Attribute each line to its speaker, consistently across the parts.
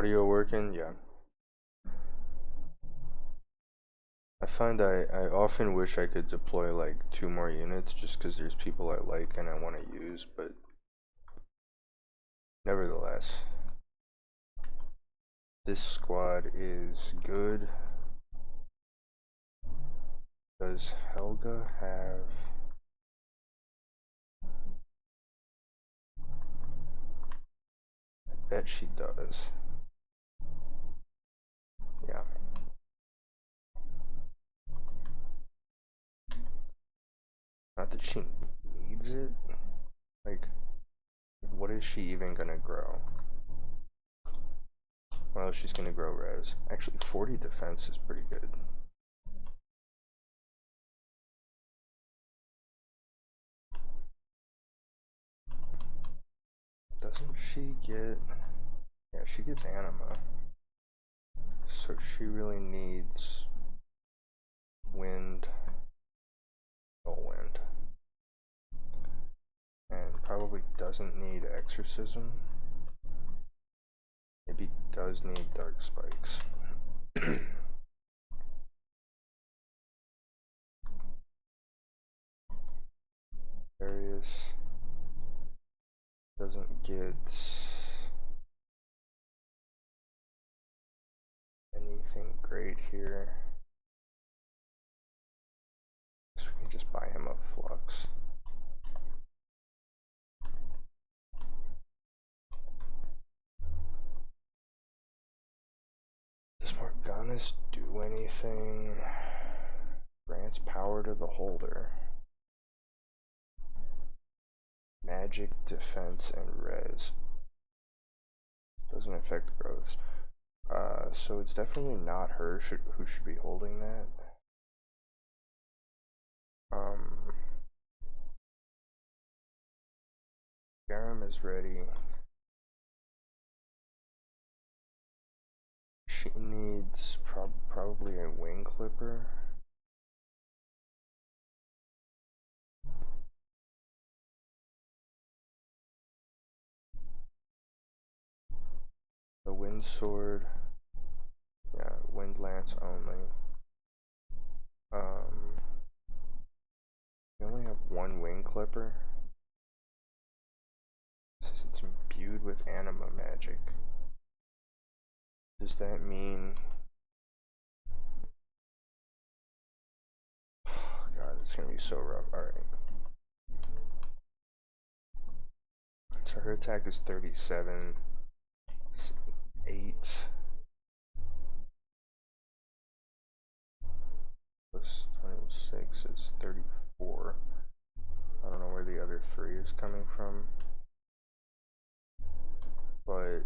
Speaker 1: audio working? Yeah. I find I often wish I could deploy like 2 more units just because there's people I like and I want to use, but nevertheless, this squad is good. Does Helga have... I bet she does. Yeah. Not that she needs it. Like, what is she even gonna grow? Well, she's gonna grow res. Actually, 40 defense is pretty good. Doesn't she get... Yeah, she gets anima. So she really needs wind, wind. And probably doesn't need exorcism. Maybe does need dark spikes. Darius doesn't get anything great here. Guess we can just buy him a flux. Does Morganis do anything? Grants power to the holder. Magic, defense, and res. Doesn't affect growths. So it's definitely not her who should be holding that. Garam is ready. She needs probably a wing clipper. The wind sword. Yeah, wind lance only. We only have one wing clipper. Since it's imbued with anima magic. Does that mean... Oh god, it's gonna be so rough. Alright. So her attack is 37. 8. Plus 26 is 34. I don't know where the other 3 is coming from. But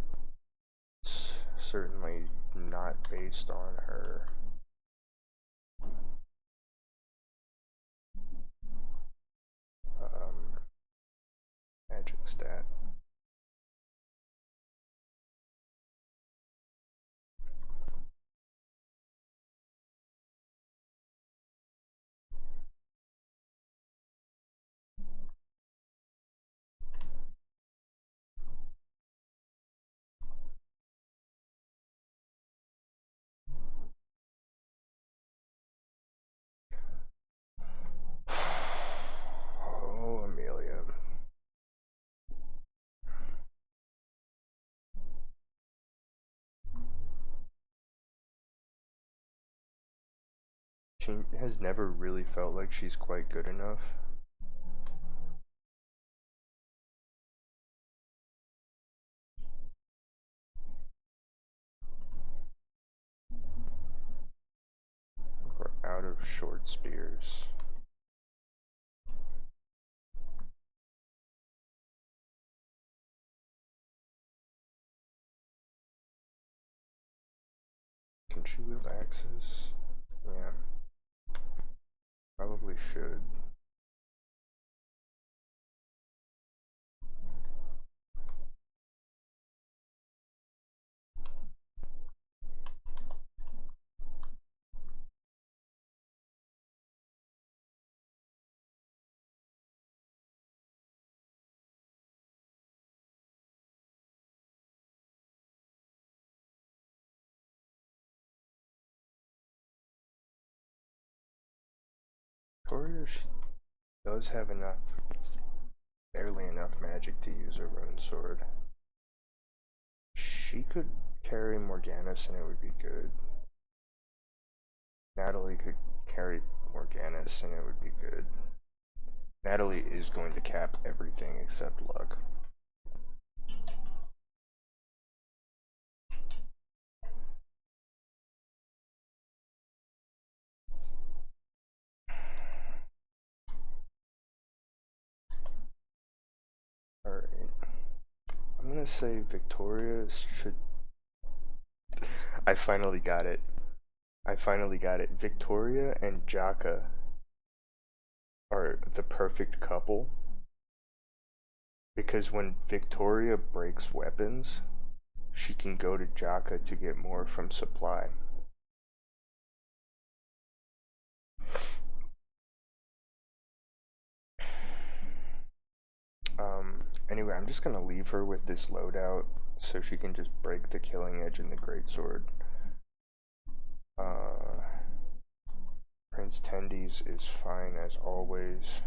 Speaker 1: it's certainly not based on her magic stat. Oh, Amelia. She has never really felt like she's quite good enough. We're out of short spears. Can she wield axes? Yeah. Probably should. Victoria, she does have enough, barely enough magic to use a rune sword. She could carry Morganis and it would be good. Natalie could carry Morganis and it would be good. Natalie is going to cap everything except luck. Alright. I'm gonna say Victoria should... I finally got it. I finally got it. Victoria and Jaka are the perfect couple. Because when Victoria breaks weapons, she can go to Jaka to get more from supply. Anyway, I'm just gonna leave her with this loadout so she can just break the killing edge in the greatsword. Prince Tendies is fine as always.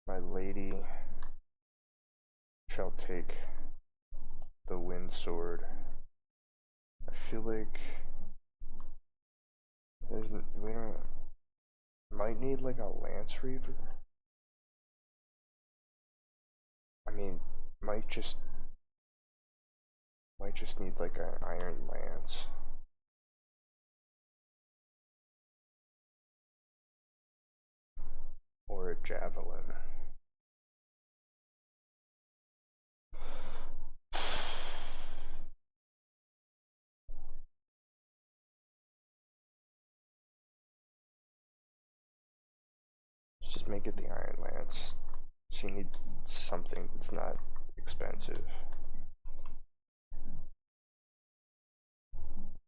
Speaker 1: My lady shall take the wind sword. I feel like we don't might need like a lance reaver. I mean, might just need like an iron lance. Or a javelin. Just make it the iron lance. She needs something that's not expensive.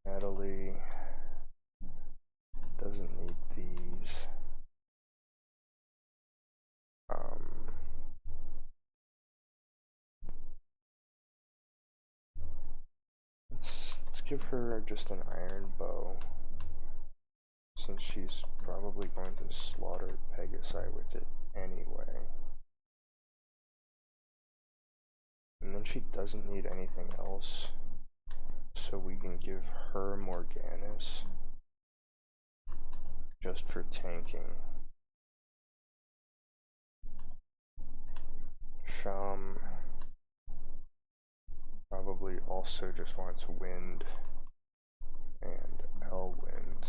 Speaker 1: Natalie doesn't need these. Let's give her just an iron bow, since she's probably going to slaughter Pegasi with it anyway. And then she doesn't need anything else, so we can give her Morganis just for tanking. Sham probably also just wants wind and Elwind.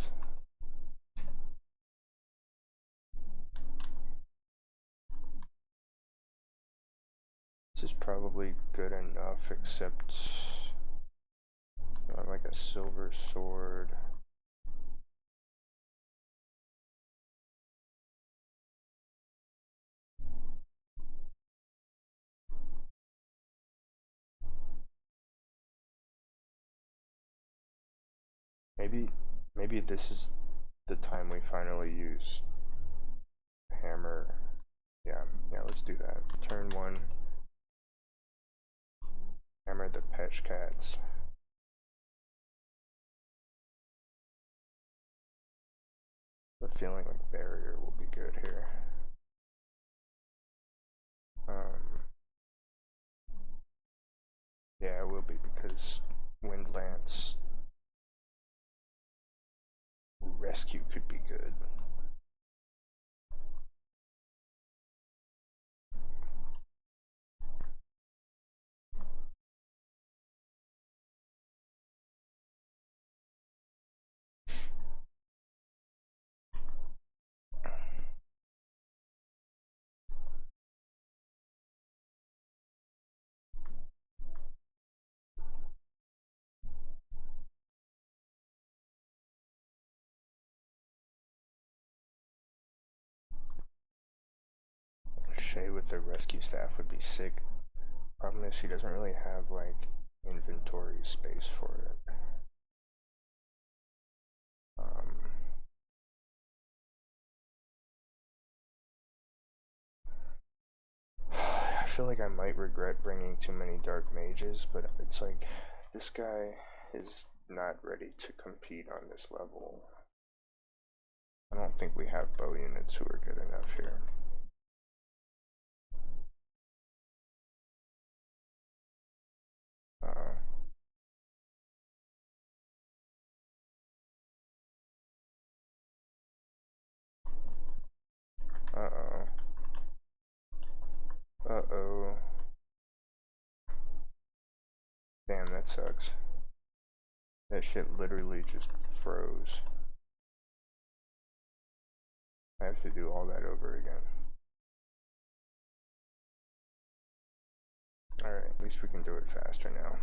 Speaker 1: This is probably good enough, except like a silver sword. Maybe this is the time we finally use hammer. Yeah, let's do that. Turn 1. Hammer the Petch Cats. But feeling like barrier will be good here. Yeah, it will be, because Wind Lance rescue could be good. Shay with the rescue staff would be sick. Problem is she doesn't really have like inventory space for it. I feel like I might regret bringing too many dark mages, but it's like this guy is not ready to compete on this level. I don't think we have bow units who are good enough here. Uh-oh. Uh-oh. Damn, that sucks. That shit literally just froze. I have to do all that over again. Alright, at least we can do it faster now.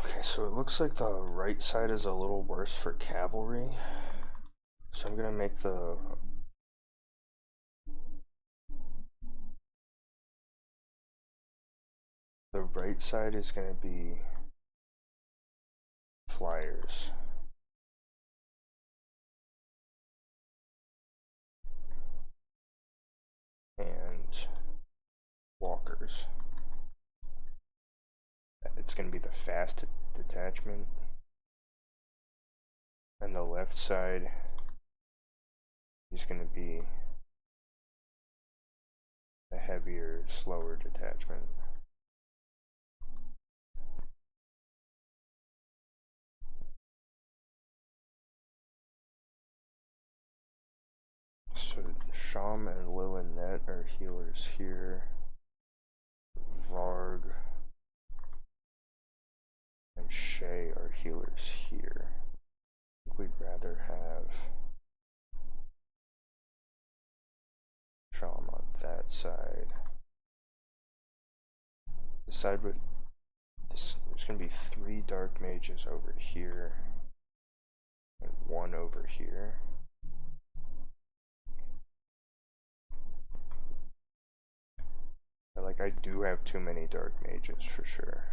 Speaker 1: Okay, so it looks like the right side is a little worse for cavalry. So I'm gonna make the right side is gonna be flyers. And walkers. It's gonna be the fast detachment. And the left side is gonna be the heavier, slower detachment. So Sham and Lilinet are healers here. Varg and Shay our healers here. We'd rather have Sham on that side. The side with this, there's gonna be 3 dark mages over here and 1 over here. Like, I do have too many dark mages for sure.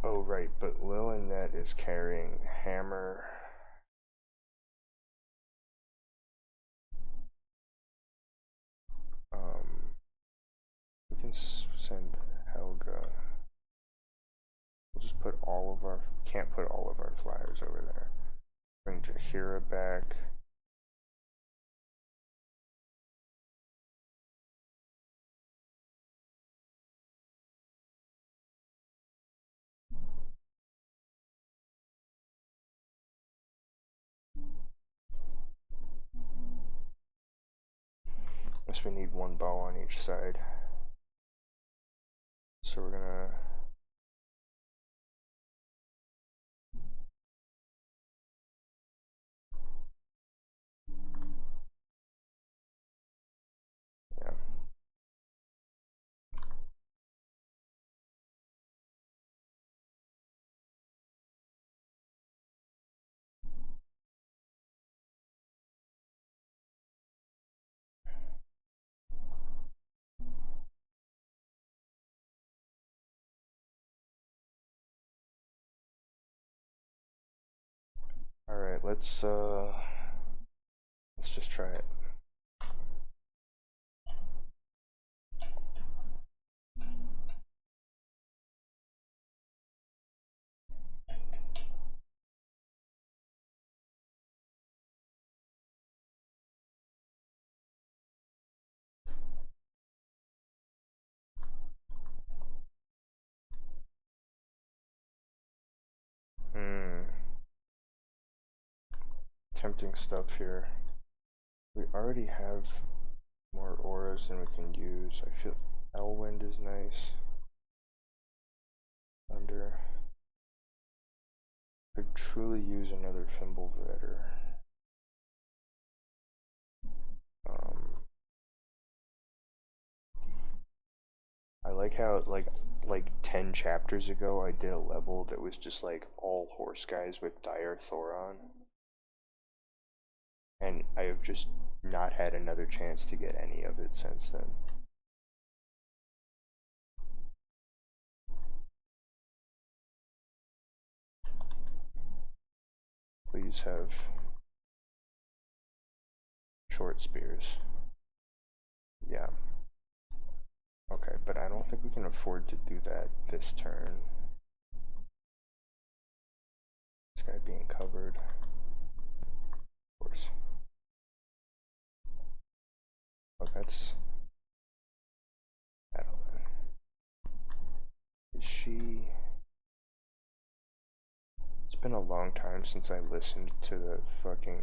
Speaker 1: Oh right, but Lilinet is carrying Hammer. We can send Helga. We'll just put all of our, can't put all of our flyers over there. Bring Jahira back. Guess we need 1 bow on each side. So we're gonna Alright, let's just try it. Tempting stuff here. We already have more auras than we can use. I feel Elwind is nice. Thunder. Could truly use another Fimbulvetter. I like how like 10 chapters ago I did a level that was just like all horse guys with Dire Thoron. And I have just not had another chance to get any of it since then. Please have short spears. Yeah. Okay, but I don't think we can afford to do that this turn. This guy being covered. Of course. Oh, that's Adeline. Is she... It's been a long time since I listened to the fucking...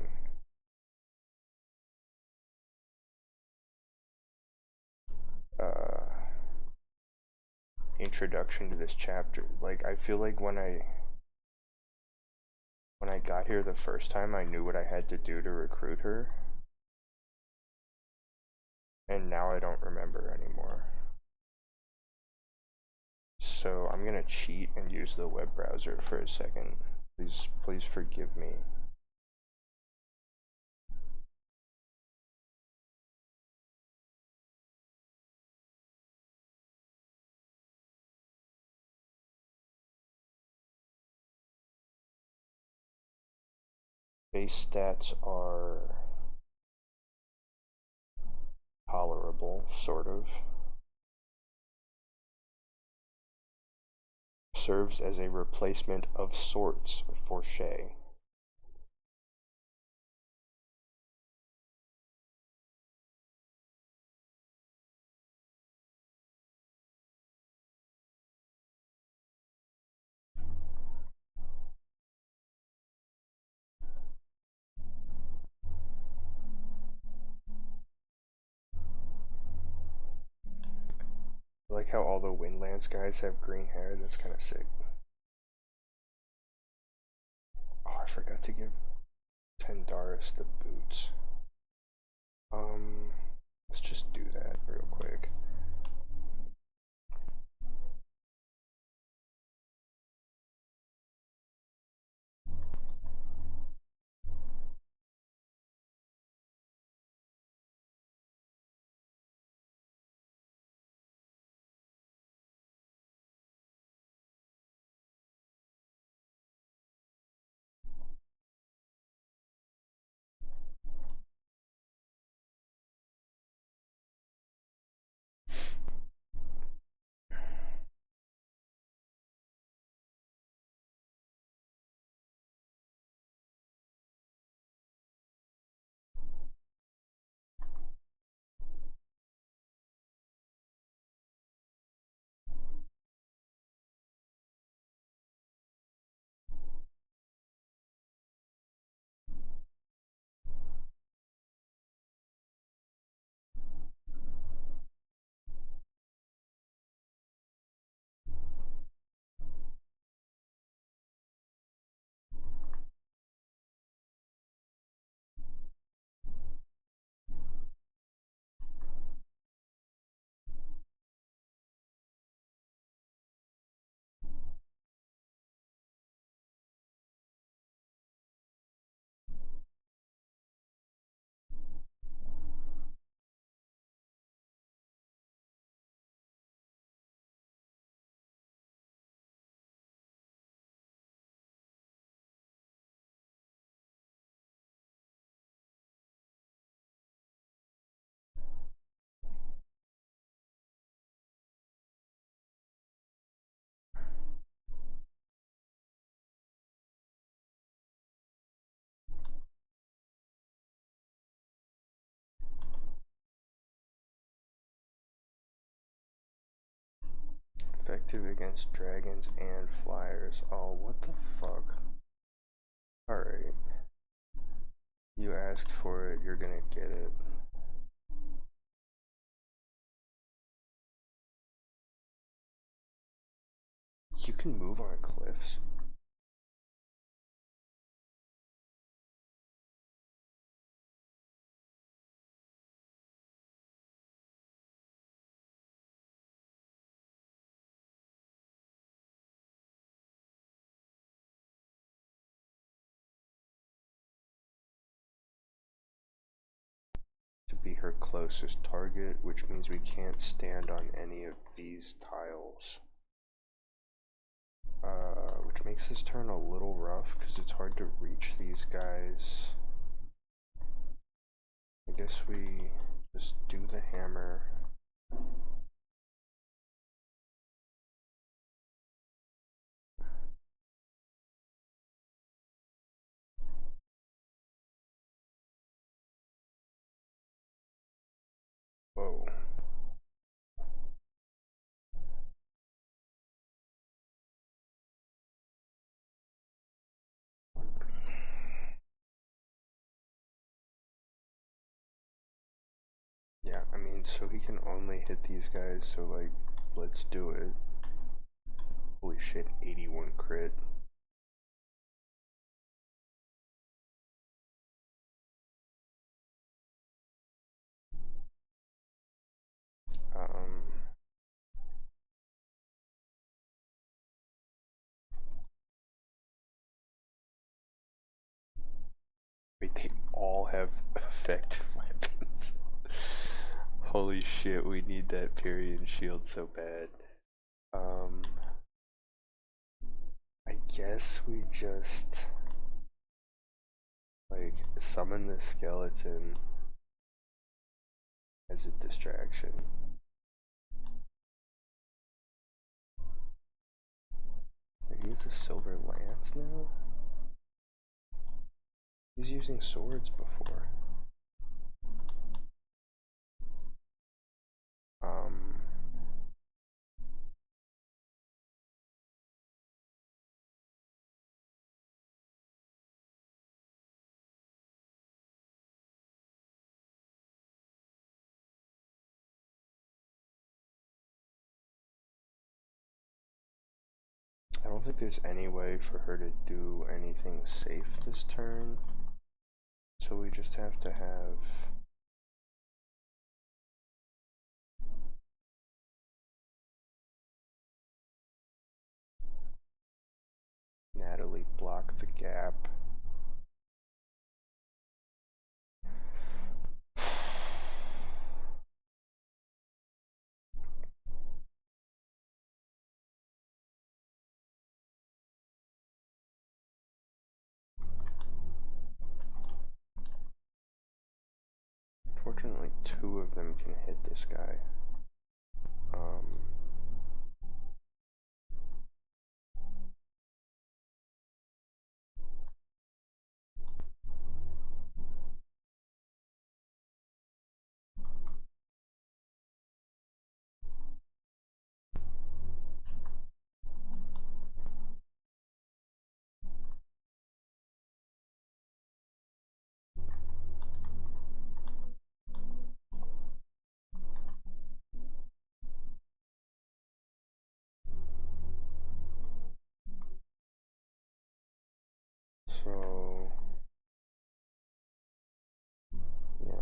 Speaker 1: introduction to this chapter. Like, I feel like when I got here the first time, I knew what I had to do to recruit her. And now I don't remember anymore. So I'm gonna cheat and use the web browser for a second. Please forgive me. Base stats are tolerable, sort of. Serves as a replacement of sorts for Shay. I like how all the Windlands guys have green hair. That's kind of sick. Oh, I forgot to give Tendaris the boots. Let's just do that real quick. Effective against dragons and flyers. Oh, what the fuck? Alright. You asked for it, you're gonna get it. You can move on cliffs. To be her closest target, which means we can't stand on any of these tiles. Which makes this turn a little rough because it's hard to reach these guys. I guess we just do the hammer. Whoa. Yeah, I mean, so he can only hit these guys, so like, let's do it. Holy shit, 81 crit. Um, Wait, they all have effective weapons. Holy shit, we need that Pyrian shield so bad. I guess we just like summon the skeleton as a distraction. He has a silver lance now? He's using swords before. Um, don't think there's any way for her to do anything safe this turn. So we just have to have Natalie block the gap. Fortunately, two of them can hit this guy. So, yeah.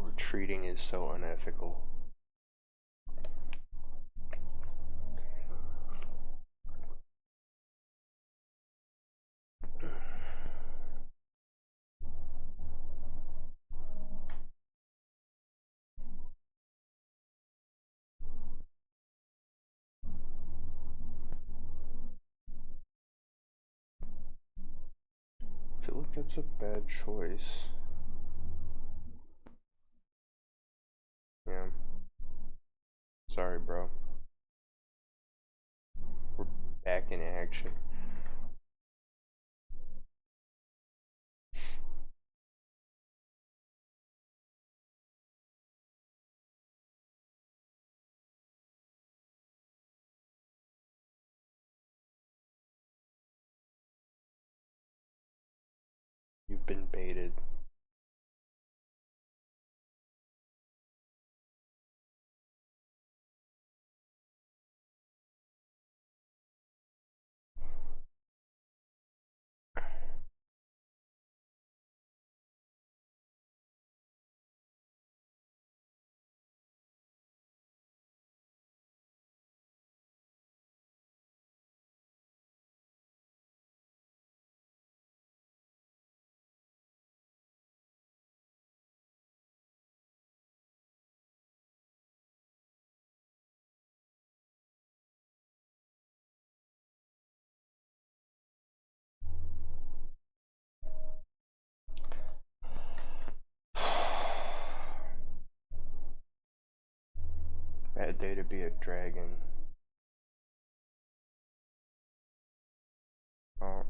Speaker 1: Retreating is so unethical. I feel like that's a bad choice. Yeah. Sorry, bro. We're back in action. You've been baited. Bad day to be a dragon. Oh.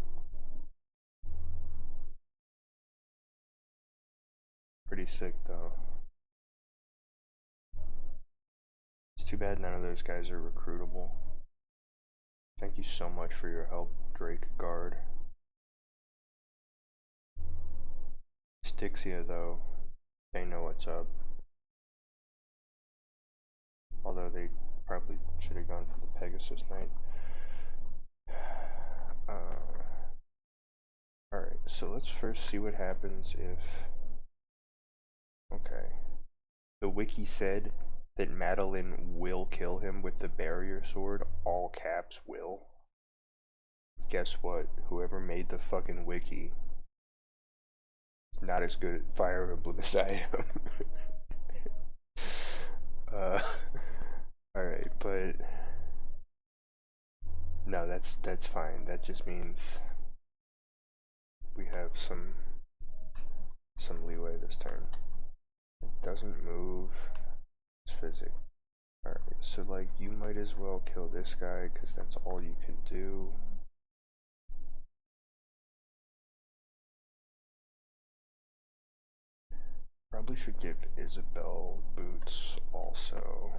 Speaker 1: Pretty sick, though. It's too bad none of those guys are recruitable. Thank you so much for your help, Drake Guard. Styxia, though, they know what's up. Although they probably should have gone for the Pegasus Knight. Alright, so let's first see what happens if... Okay. The wiki said that Madeline will kill him with the barrier sword, all caps will. Guess what? Whoever made the fucking wiki, not as good at Fire Emblem as I am. Alright, but no, that's fine. That just means we have some leeway this turn. It doesn't move. It's physic. Alright, so like you might as well kill this guy because that's all you can do. Probably should give Isabel boots also.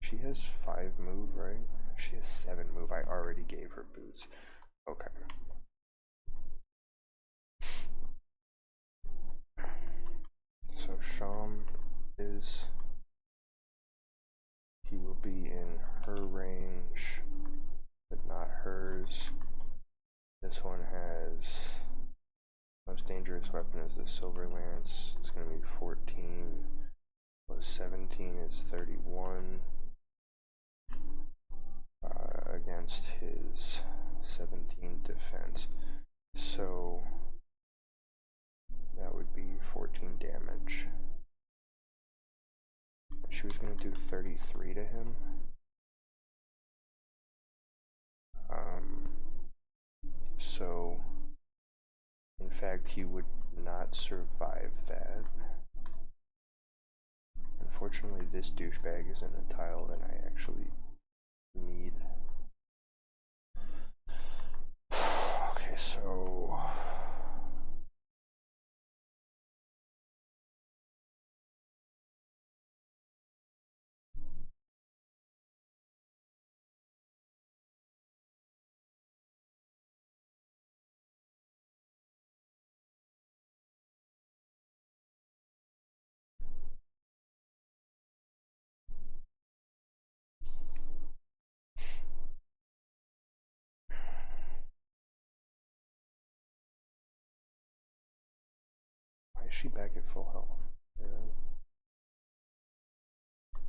Speaker 1: She has 5 move, right? She has 7 move. I already gave her boots. Okay. So Sham is... He will be in her range, but not hers. This one has... Most dangerous weapon is the Silver Lance. It's going to be 14. Plus 17 is 31. Against his 17 defense. So that would be 14 damage. She was going to do 33 to him. So in fact he would not survive that. Unfortunately this douchebag is in a tile that I actually need. Okay, so why is she back at full health?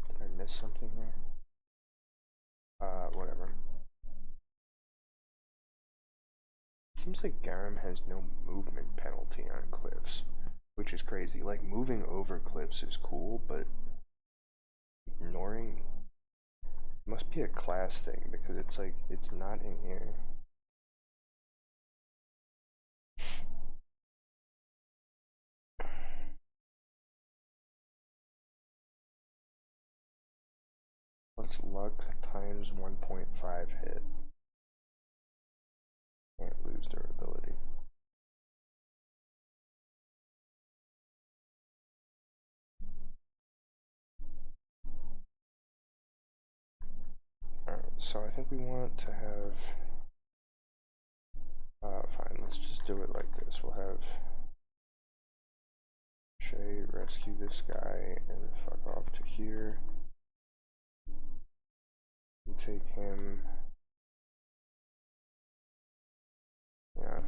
Speaker 1: Did I miss something there? Whatever. Seems like Garam has no movement penalty on cliffs, which is crazy. Like, moving over cliffs is cool, but ignoring must be a class thing because it's like, it's not in here. What's luck times 1.5 hit? Can't lose durability. Alright, so I think we want to have... fine, let's just do it like this. We'll have Shay rescue this guy and fuck off to here. You take him. Yeah.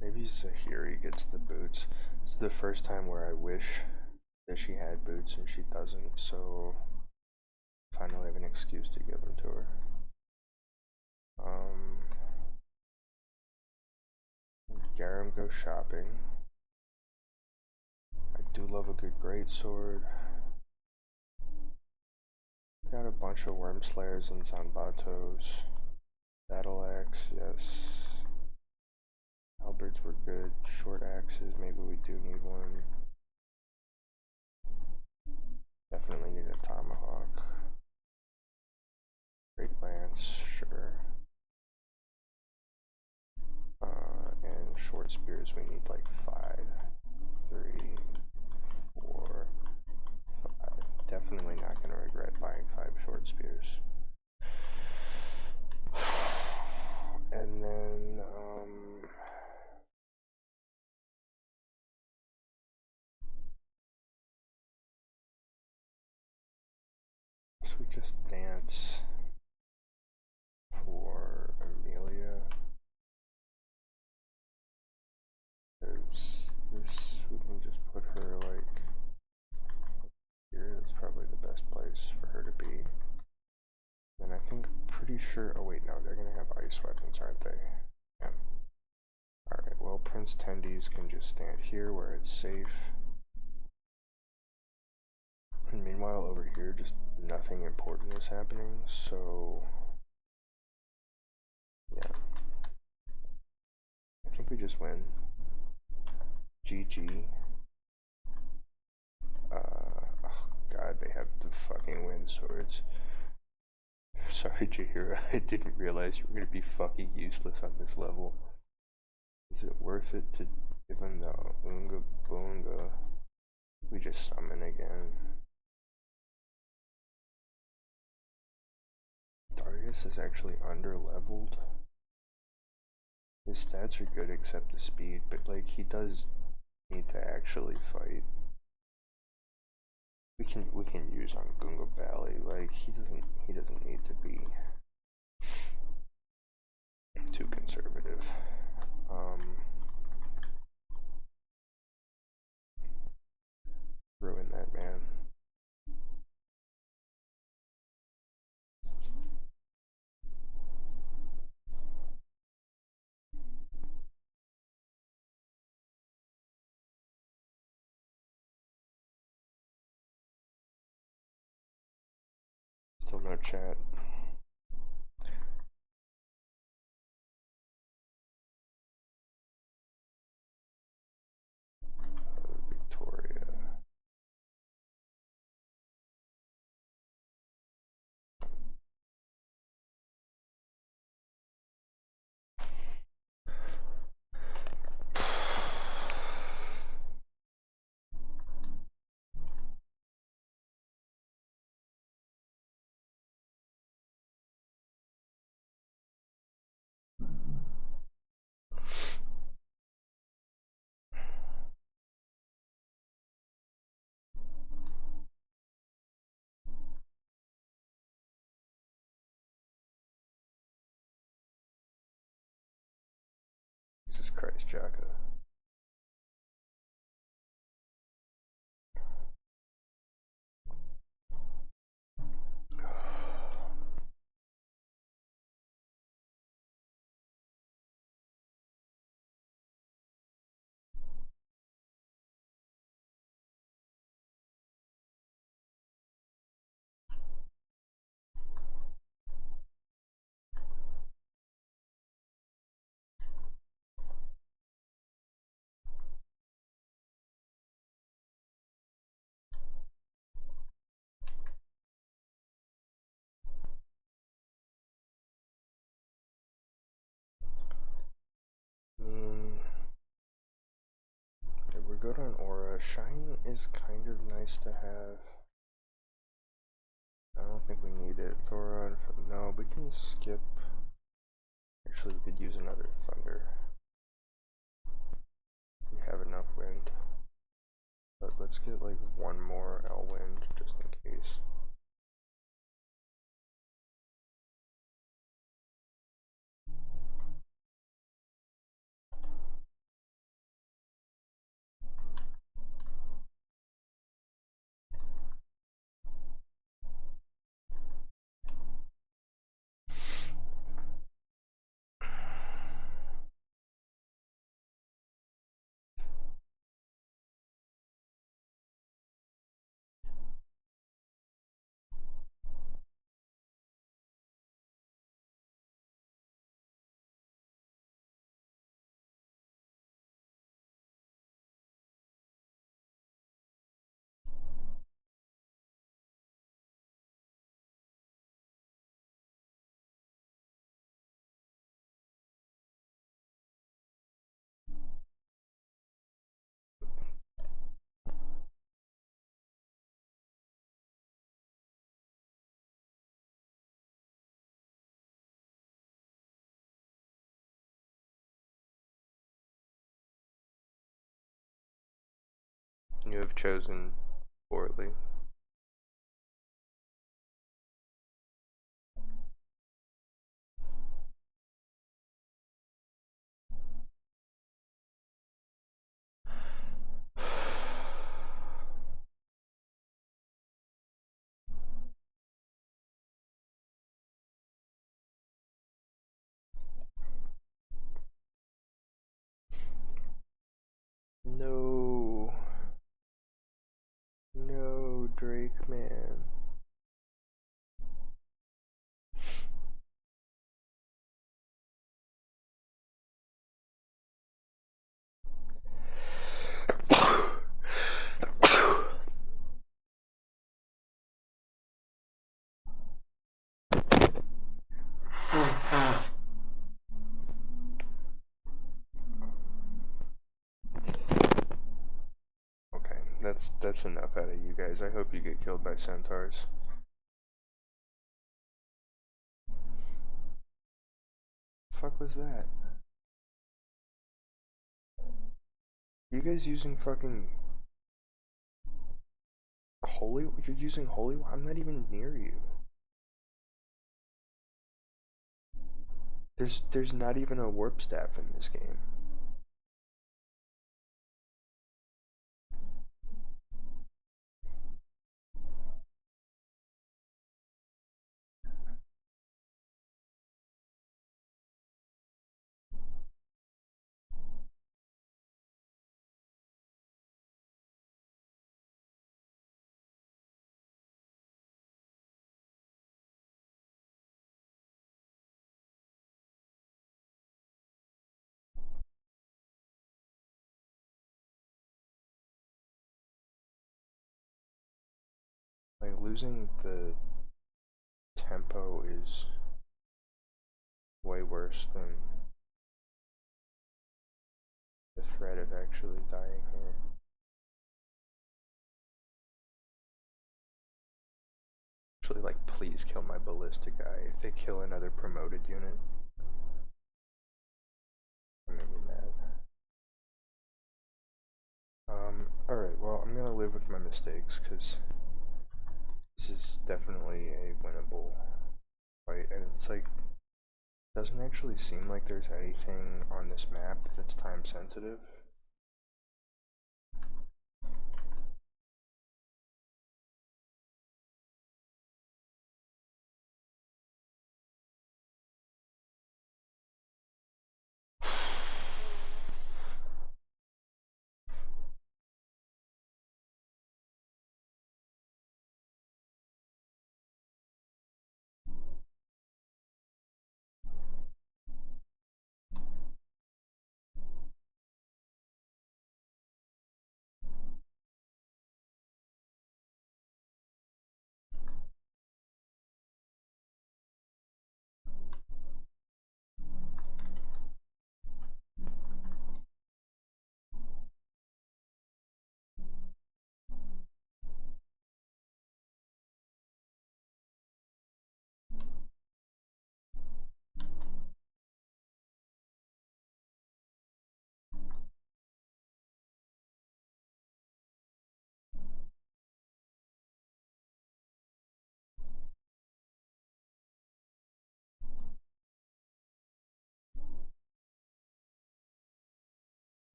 Speaker 1: Maybe Zahiri gets the boots. It's the first time where I wish that she had boots and she doesn't, so finally have an excuse to give them to her. Garam goes shopping. I do love a good greatsword. Got a bunch of Worm Slayers and Zanbatos. Battle axe, yes. Halberds were good. Short axes, maybe we do need one. Definitely need a tomahawk. Great lance, sure. And short spears, we need like 5, 3, 4, 5. Definitely not gonna regret buying 5 short spears. And then, just dance for Amelia. Because this, we can just put her like here. That's probably the best place for her to be. And I think, pretty sure, oh wait, no, they're gonna have ice weapons, aren't they? Yeah. Alright, well, Prince Tendies can just stand here where it's safe. And meanwhile, over here, just nothing important is happening, so yeah. I think we just win. GG. Oh god, they have the fucking wind swords. Sorry, Jahira, I didn't realize you were gonna be fucking useless on this level. Is it worth it to give him the Unga Boonga? We just summon again. Darius is actually under-leveled. His stats are good except the speed, but like he does need to actually fight. We can use on Gunga Bali, like he doesn't need to be too conservative. Ruin that man. Still no chat. Victoria. Jesus Christ, Jaka. I mean, if we're good on Aura, Shine is kind of nice to have. I don't think we need it. Thoron, no, we can skip. Actually, we could use another Thunder. We have enough wind. But let's get like one more Elwind just in case. You have chosen poorly. that's enough out of you guys. I hope you get killed by centaurs. Fuck was that? You guys using fucking holy? You're using holy? I'm not even near you. There's not even a warp staff in this game. Like losing the tempo is way worse than the threat of actually dying here. Actually, like, please kill my ballistic guy. If they kill another promoted unit, I'm gonna be mad. Alright, well, I'm gonna live with my mistakes, because this is definitely a winnable fight, and it's like, doesn't actually seem like there's anything on this map that's time sensitive.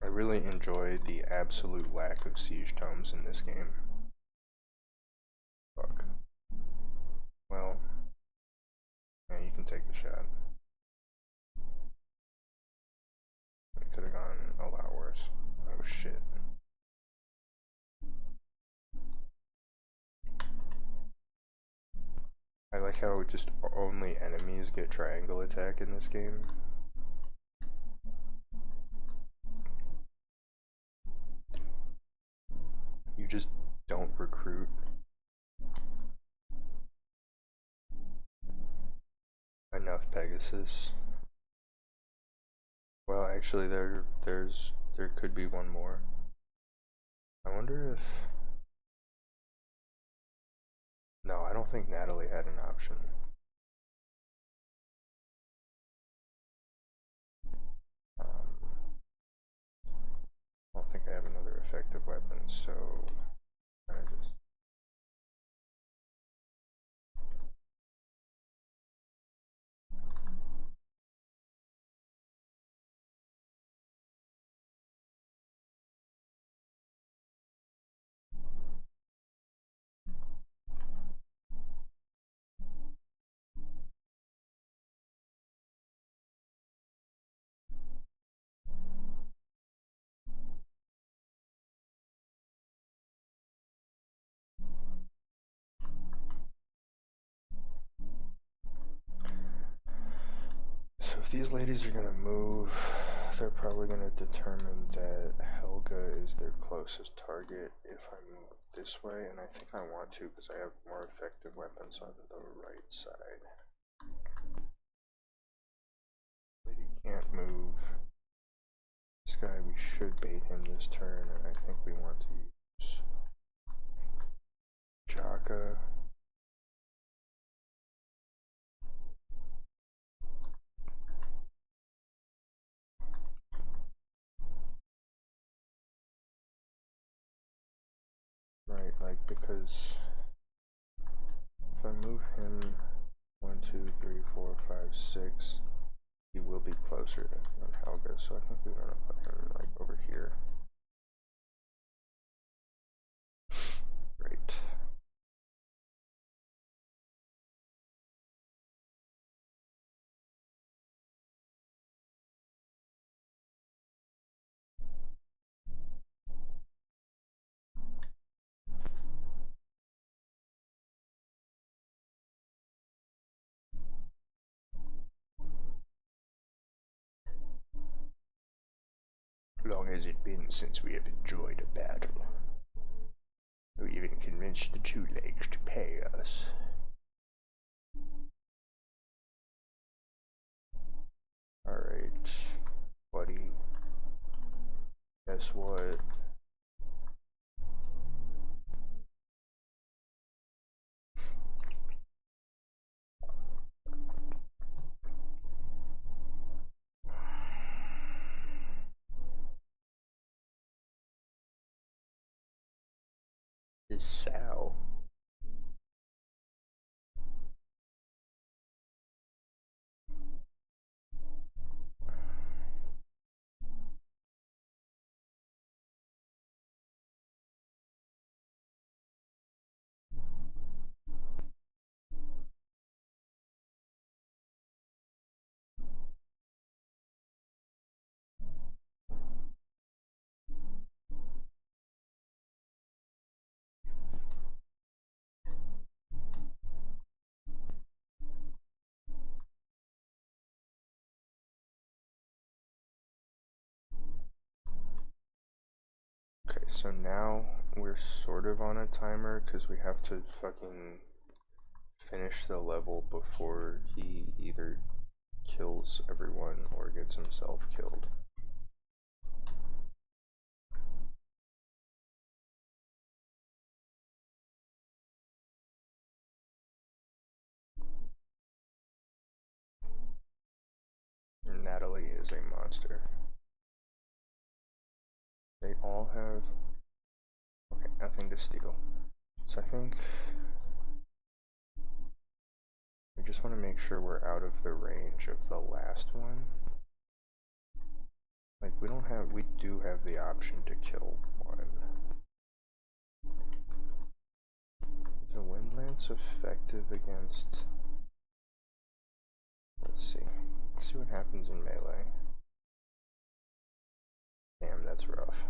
Speaker 1: I really enjoy the absolute lack of siege tomes in this game. Fuck. Well, yeah, you can take the shot. It could have gone a lot worse. Oh shit. I like how just only enemies get triangle attack in this game. You just don't recruit enough Pegasus. Well, actually, there could be one more. I wonder if... No, I don't think Natalie had an option. I don't think I have another effective weapon, so I just... So if these ladies are gonna move they're probably going to determine that Helga is their closest target if I move this way, and I think I want to because I have more effective weapons on the right side. But he can't move. This guy, we should bait him this turn, and I think we want to use Jaka. Right, like, because if I move him 1, 2, 3, 4, 5, 6, he will be closer than Helga, so I think we want to put him, like, over here. Great. Long has it been since we have enjoyed a battle? We even convinced the two legs to pay us. Alright, buddy. Guess what? This sow. Okay, so now we're sort of on a timer because we have to fucking finish the level before he either kills everyone or gets himself killed. Natalie is a monster. They all have... Okay, nothing to steal. So I think... we just want to make sure we're out of the range of the last one. Like, we do have the option to kill one. Is a wind lance effective against... Let's see. Let's see what happens in melee. Damn, that's rough.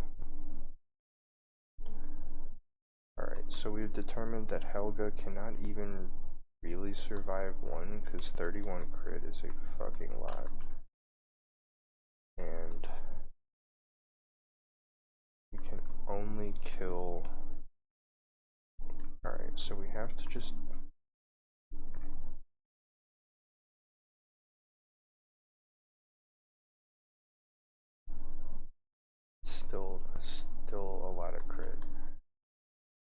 Speaker 1: Alright, so we've determined that Helga cannot even really survive one, because 31 crit is a fucking lot. And we can only kill... Alright, so we have to just... Still a lot of crit.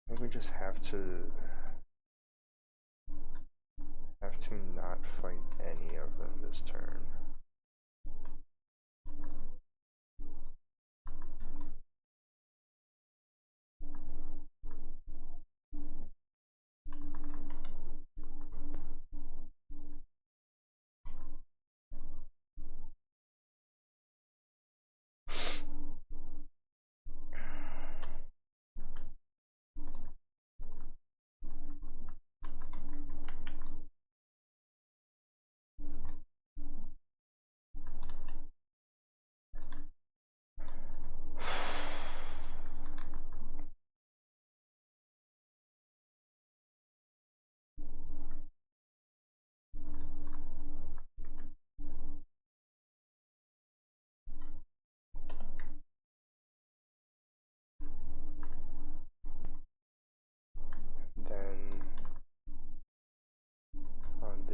Speaker 1: I think we just have to not fight any of them this turn.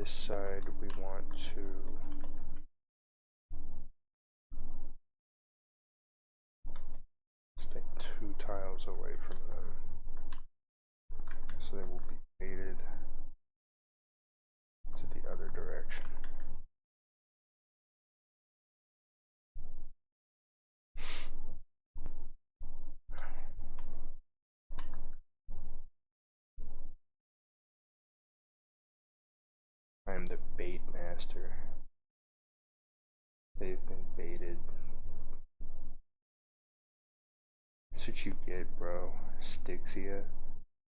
Speaker 1: this side we want to stay 2 tiles away from them, so they will be baited to the other direction. I am the bait master. They've been baited. That's what you get, bro. Stixia.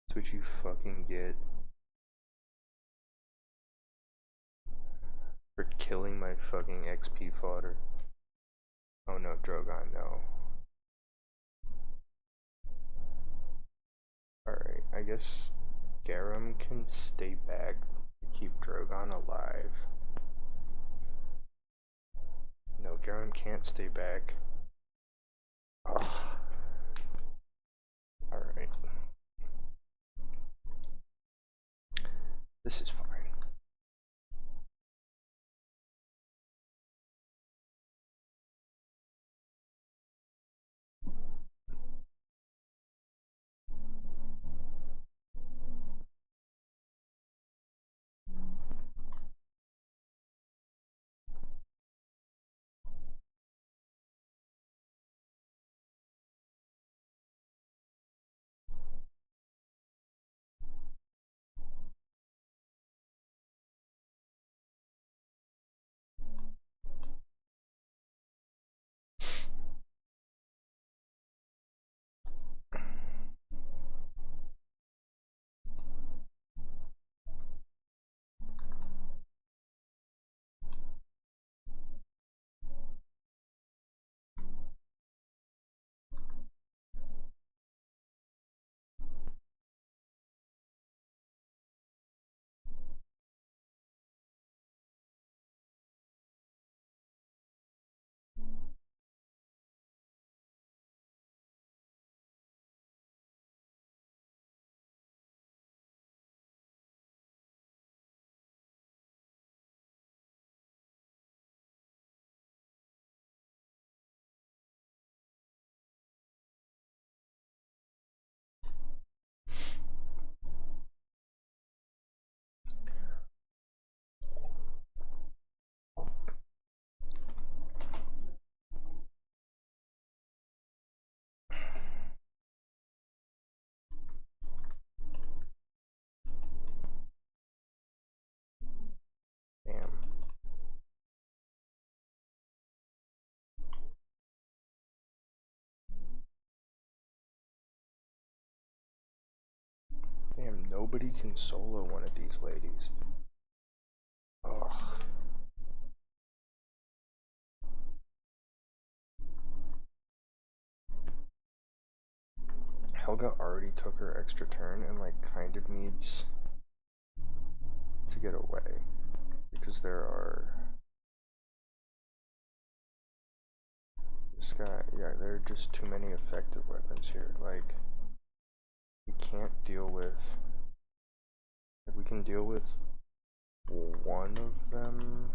Speaker 1: That's what you fucking get. For killing my fucking XP fodder. Oh no, Drogon, no. Alright, I guess Garum can stay back to keep Drogon alive. No, Garum can't stay back. Ugh. Alright. This is fine. Damn. Damn, nobody can solo one of these ladies. Ugh. Helga already took her extra turn and like kind of needs to get away because there are this guy. Yeah, there are just too many effective weapons here. Like we can't deal with. Like, we can deal with one of them.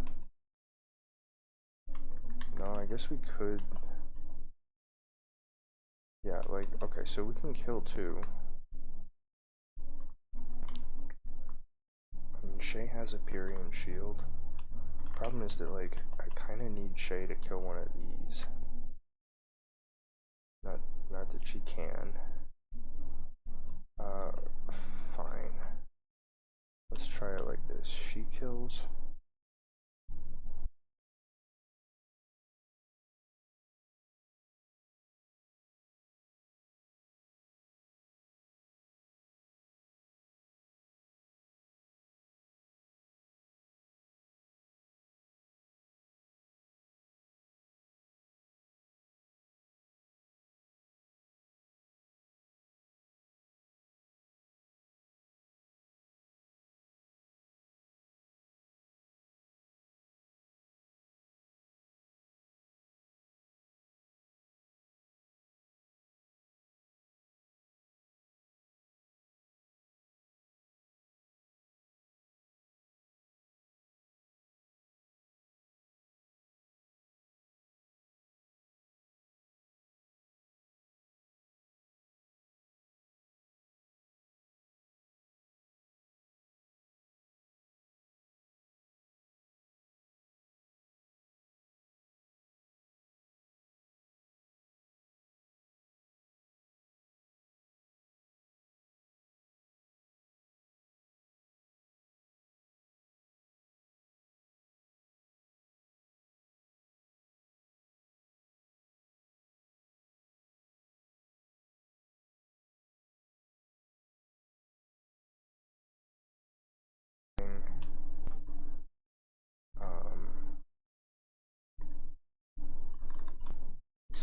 Speaker 1: No, I guess we could. Yeah, like, okay, so we can kill 2. I mean, Shay has a Pyrian shield. Problem is that, like, I kind of need Shay to kill one of these. Not that she can. Fine. Let's try it like this. She kills.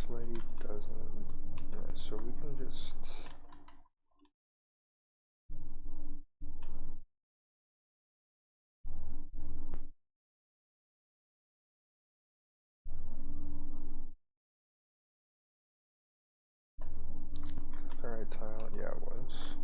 Speaker 1: this lady doesn't. Yeah, so we can just. The right tile? Yeah, it was.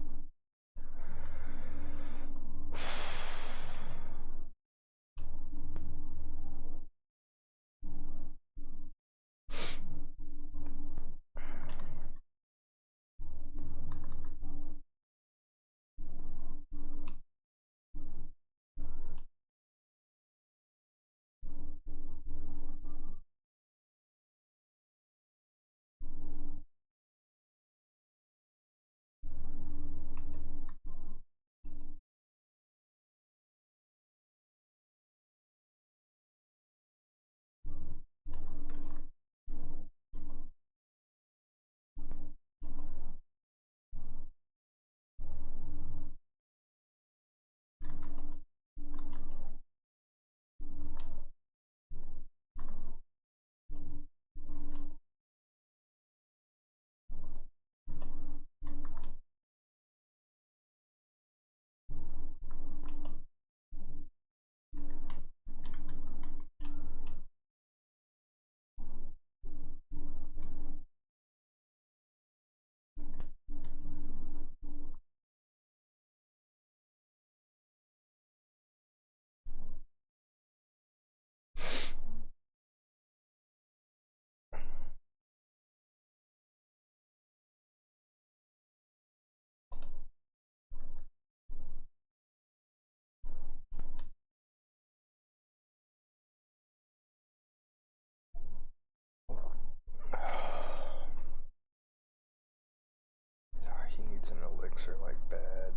Speaker 1: He needs an elixir like bad.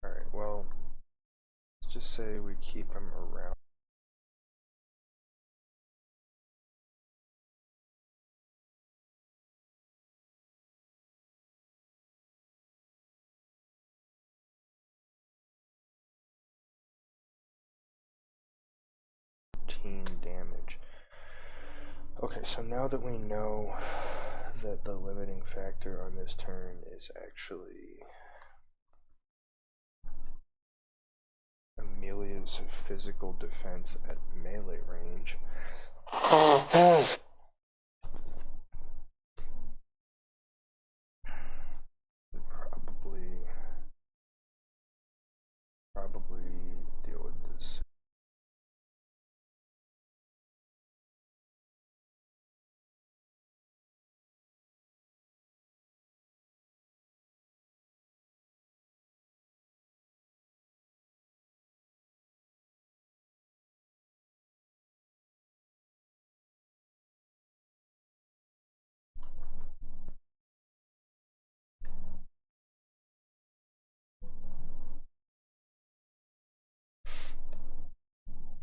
Speaker 1: Alright, well, let's just say we keep him around. Damage. Okay, so now that we know that the limiting factor on this turn is actually Amelia's physical defense at melee range. Probably deal with this.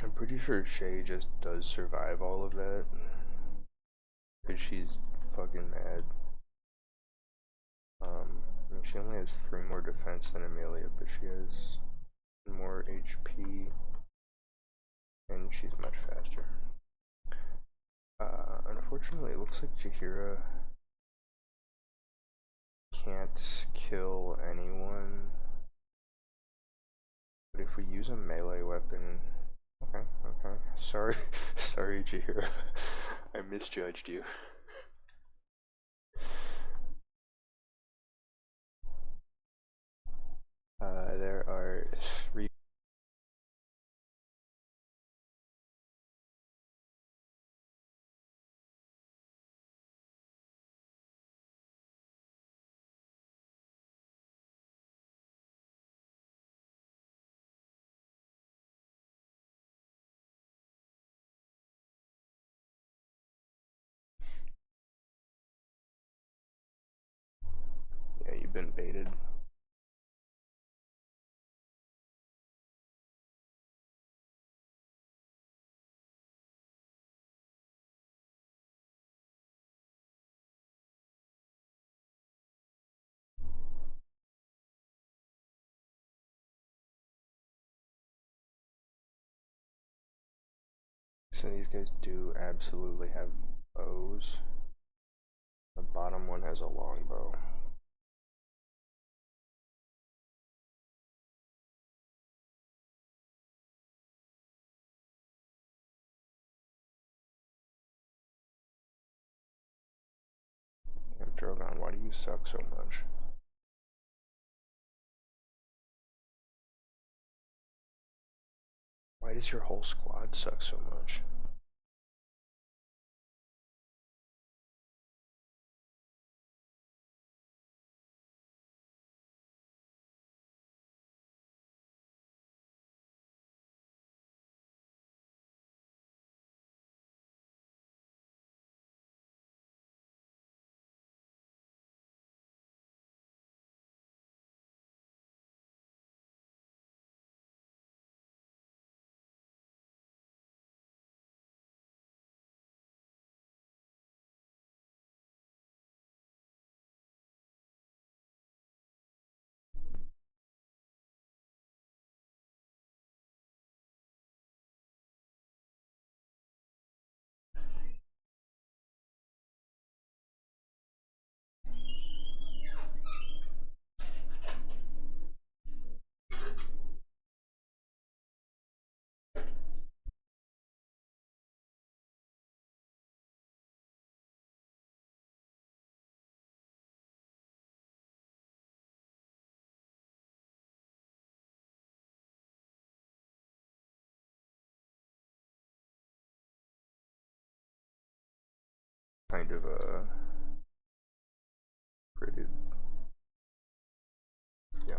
Speaker 1: I'm pretty sure Shay just does survive all of that. Because she's fucking mad. I mean, she only has 3 more defense than Amelia, but she has more HP. And she's much faster. Unfortunately, it looks like Jaheira can't kill anyone. But if we use a melee weapon... Okay. Sorry, sorry, Jaheira. I misjudged you. There are 3... Yeah, you've been baited. So these guys do absolutely have bows. Drogon, why do you suck so much? Why does your whole squad suck so much? Kind of pretty, yeah.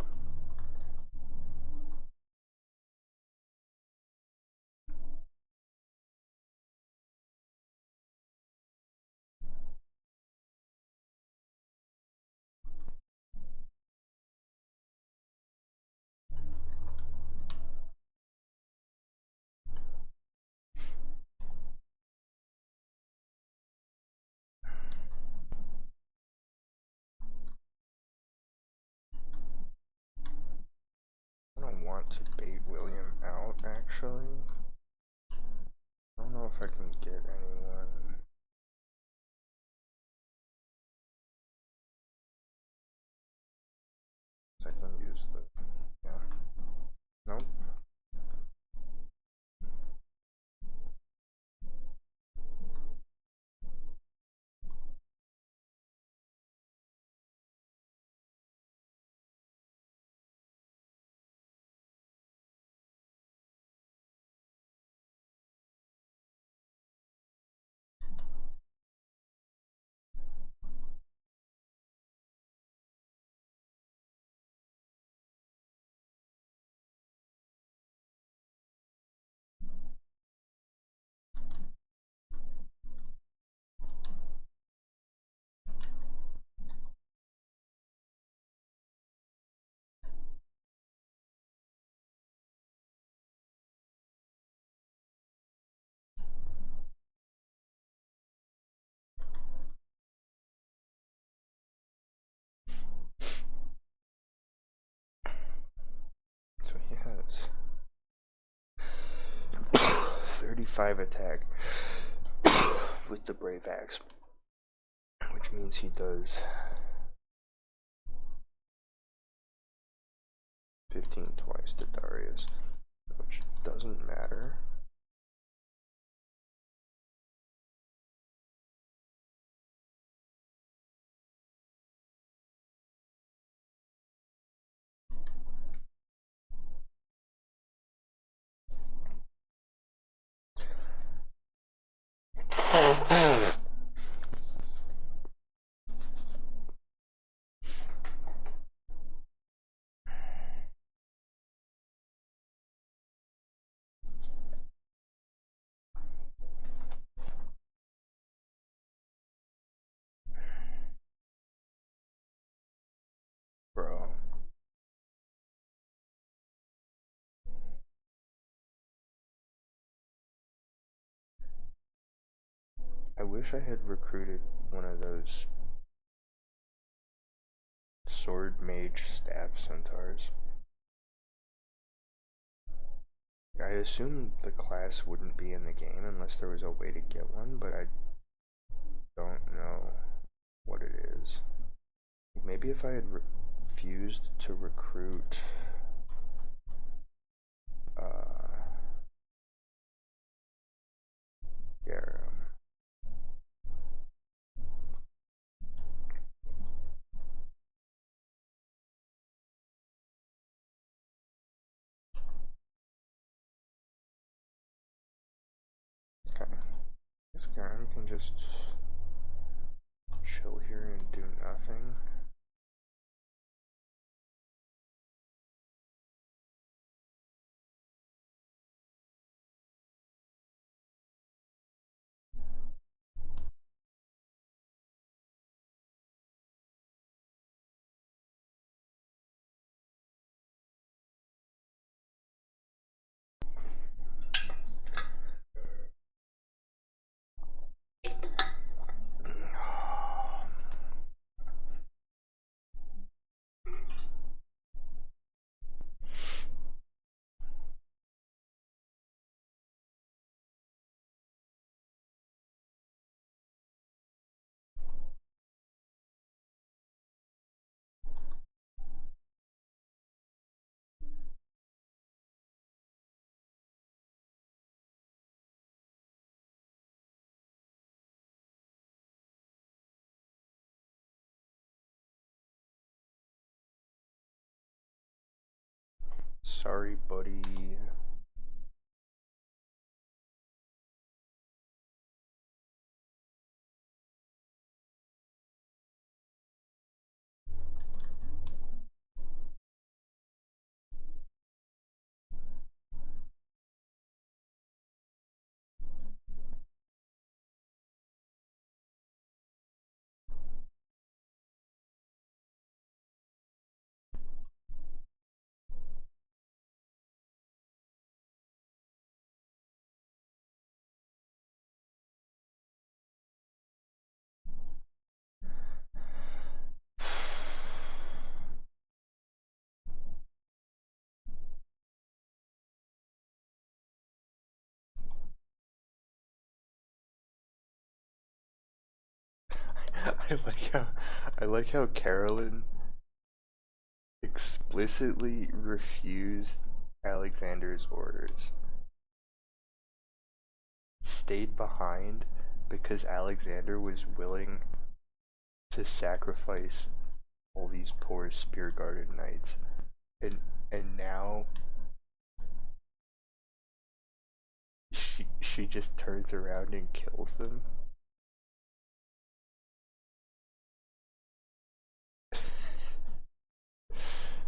Speaker 1: I don't want to bait William out, actually. I don't know if I can get anyone. I can use the, yeah. Nope. So he has 35 attack with the Brave Axe, which means he does 15 twice to Darius, which doesn't matter. Bro. I wish I had recruited one of those sword mage staff centaurs. I assume the class wouldn't be in the game unless there was a way to get one, but I don't know what it is. Maybe if I had refused to recruit Garum. Skyrim can just chill here and do nothing. Sorry, buddy. I like how Carolyn explicitly refused Alexander's orders. Stayed behind because Alexander was willing to sacrifice all these poor spear guarded knights. And and now she just turns around and kills them.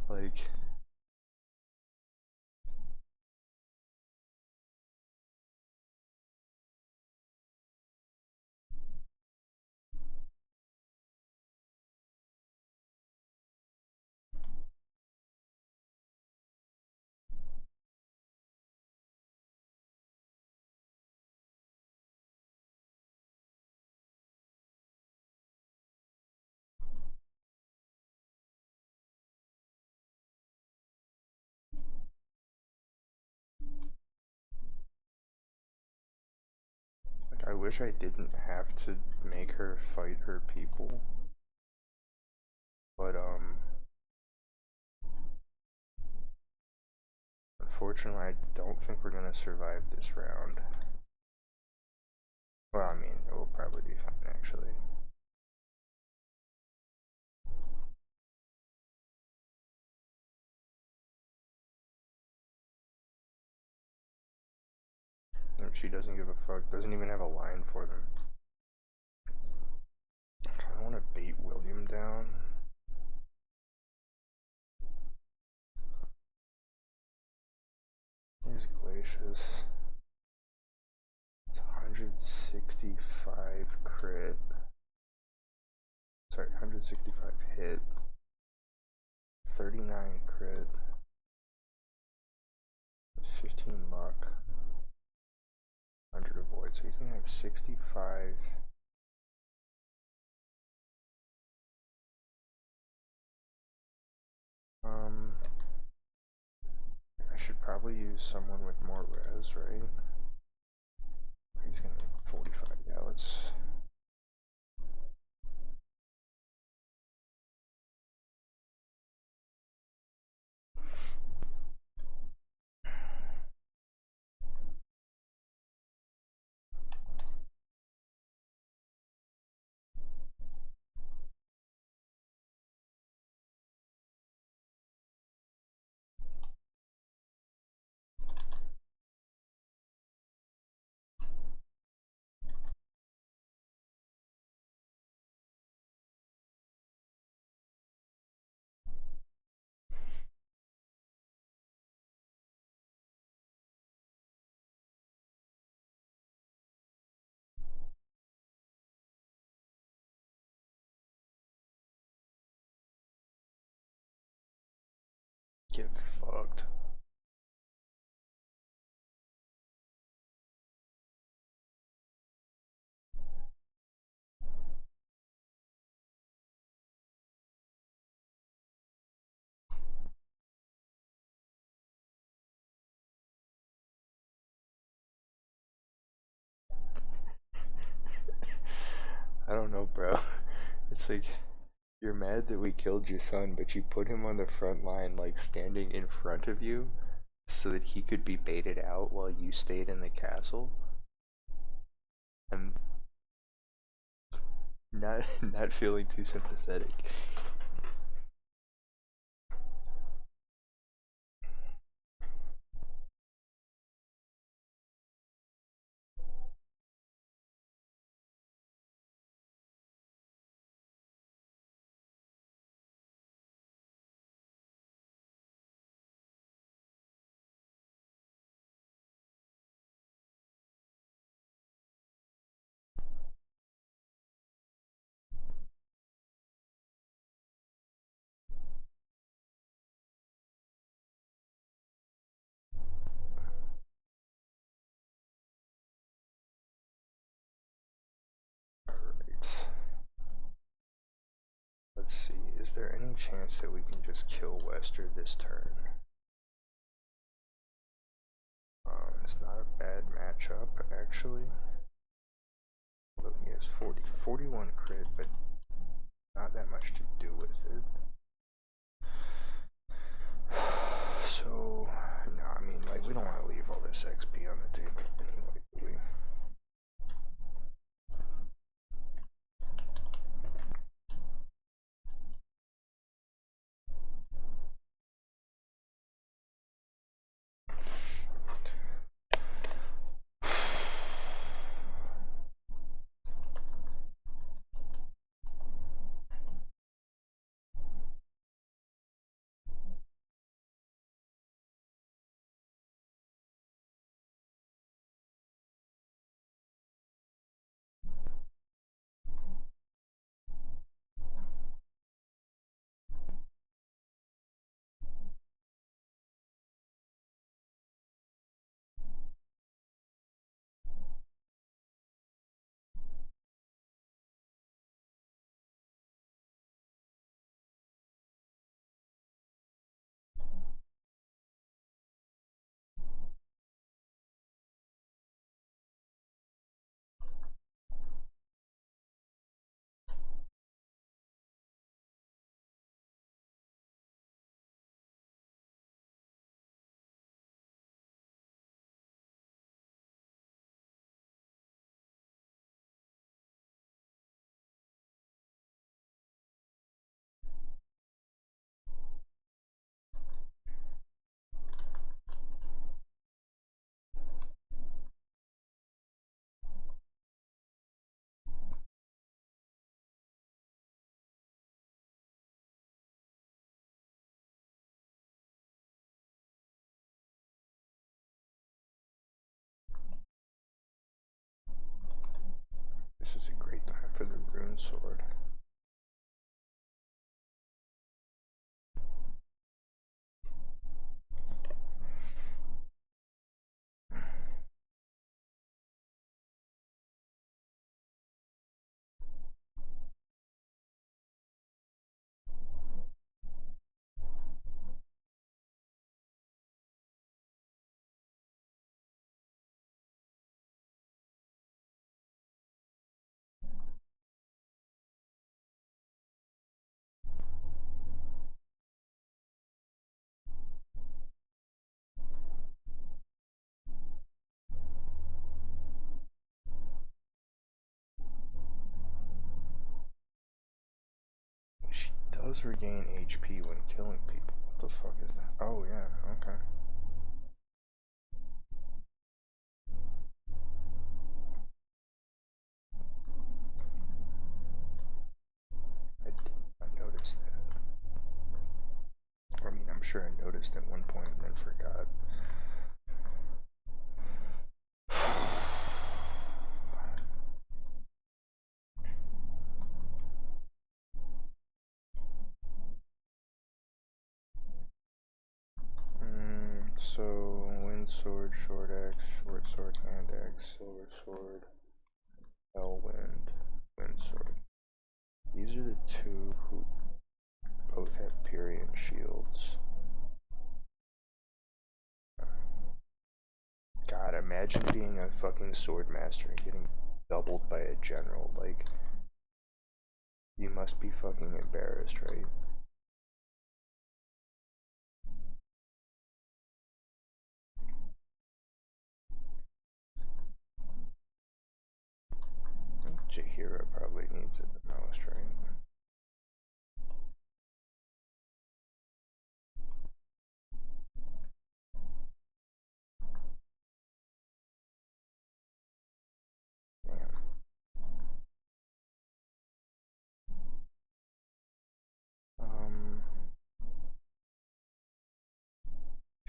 Speaker 1: Like, I wish I didn't have to make her fight her people. But unfortunately I don't think we're gonna survive this round. Well, I mean, it will probably be fine actually. She doesn't give a fuck, doesn't even have a line for them. I want to bait William down. Here's Glacius. It's 165 crit. Sorry, 165 hit. 39 crit. 15 luck. 100 avoid. So he's gonna have 65. I should probably use someone with more res, right? He's gonna have 45. Yeah, let's. It's like you're mad that we killed your son, but you put him on the front line, like standing in front of you, so that he could be baited out while you stayed in the castle. I'm not not feeling too sympathetic. Alright. Let's see, is there any chance that we can just kill Wester this turn? It's not a bad matchup, actually. Although he has 41 crit, but not that much to do with it. So, no, I mean, like, we don't want to leave all this XP on the table anyway, do we? This is a great time for the rune sword. She does regain HP when killing people. What the fuck is that? Oh yeah, okay. I noticed that. I mean, I'm sure I noticed at one point and then forgot. So, wind sword, short axe, short sword, hand axe, silver sword, Elwind, wind sword. These are the two who both have Pyrian shields. God, imagine being a fucking sword master and getting doubled by a general. Like, you must be fucking embarrassed, right? Jahira probably needs it the most, right? Damn.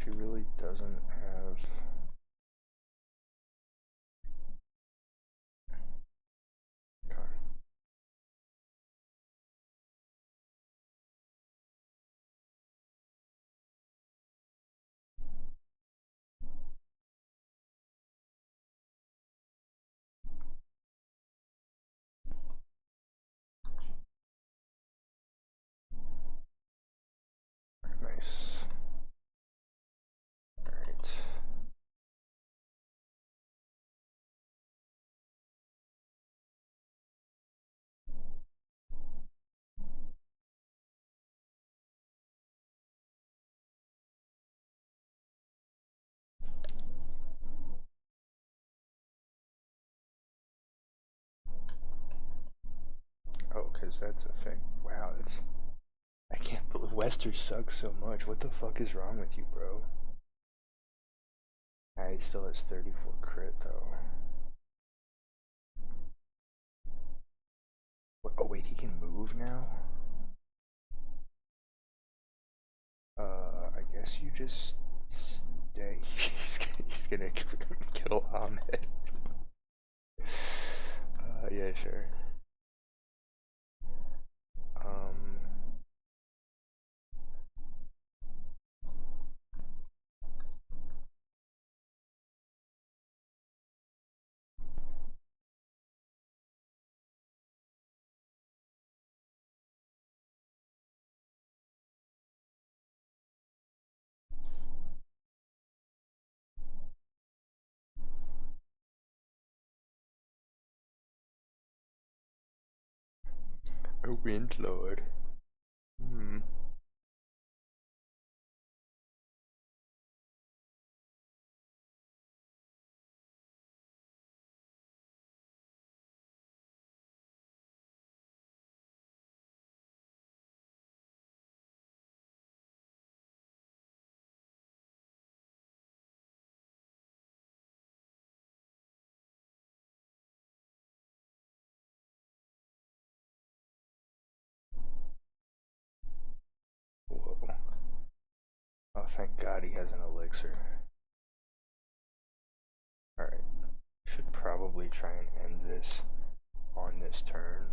Speaker 1: She really doesn't have. God. Nice. Alright. Oh, because that's a thing. Wow, that's. I can't believe Wester sucks so much. What the fuck is wrong with you, bro? Ah, he still has 34 crit, though. What? Oh, wait, he can move now? I guess you just stay. he's gonna kill Ahmed. Yeah, sure. Um, a wind lord. Hmm. Whoa. Oh, thank God he has an elixir. Alright. Should probably try and end this on this turn.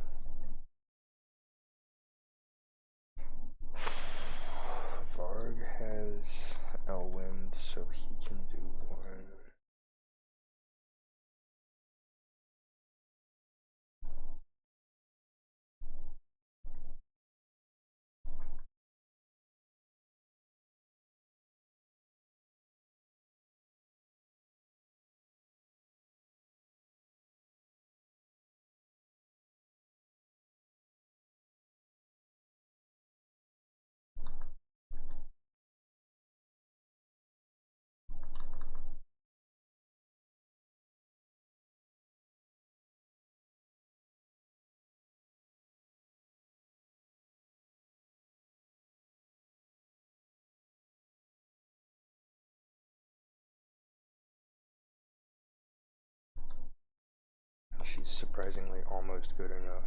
Speaker 1: Varg has Elwind, so he can do one. She's surprisingly almost good enough.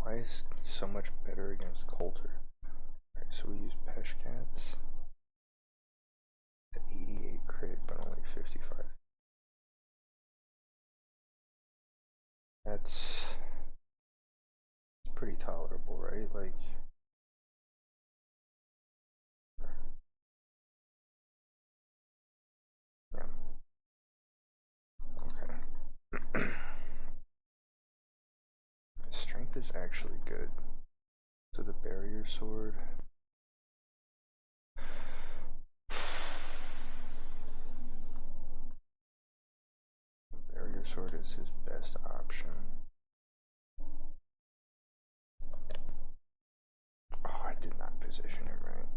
Speaker 1: Why is he so much better against Coulter? Alright, so we use Peshcats. 88 crit, but only 55. That's pretty tolerable, right? Like, yeah. Okay. Strength is actually good. So the barrier sword. Barrier sword is his best option. Oh, I did not position him right.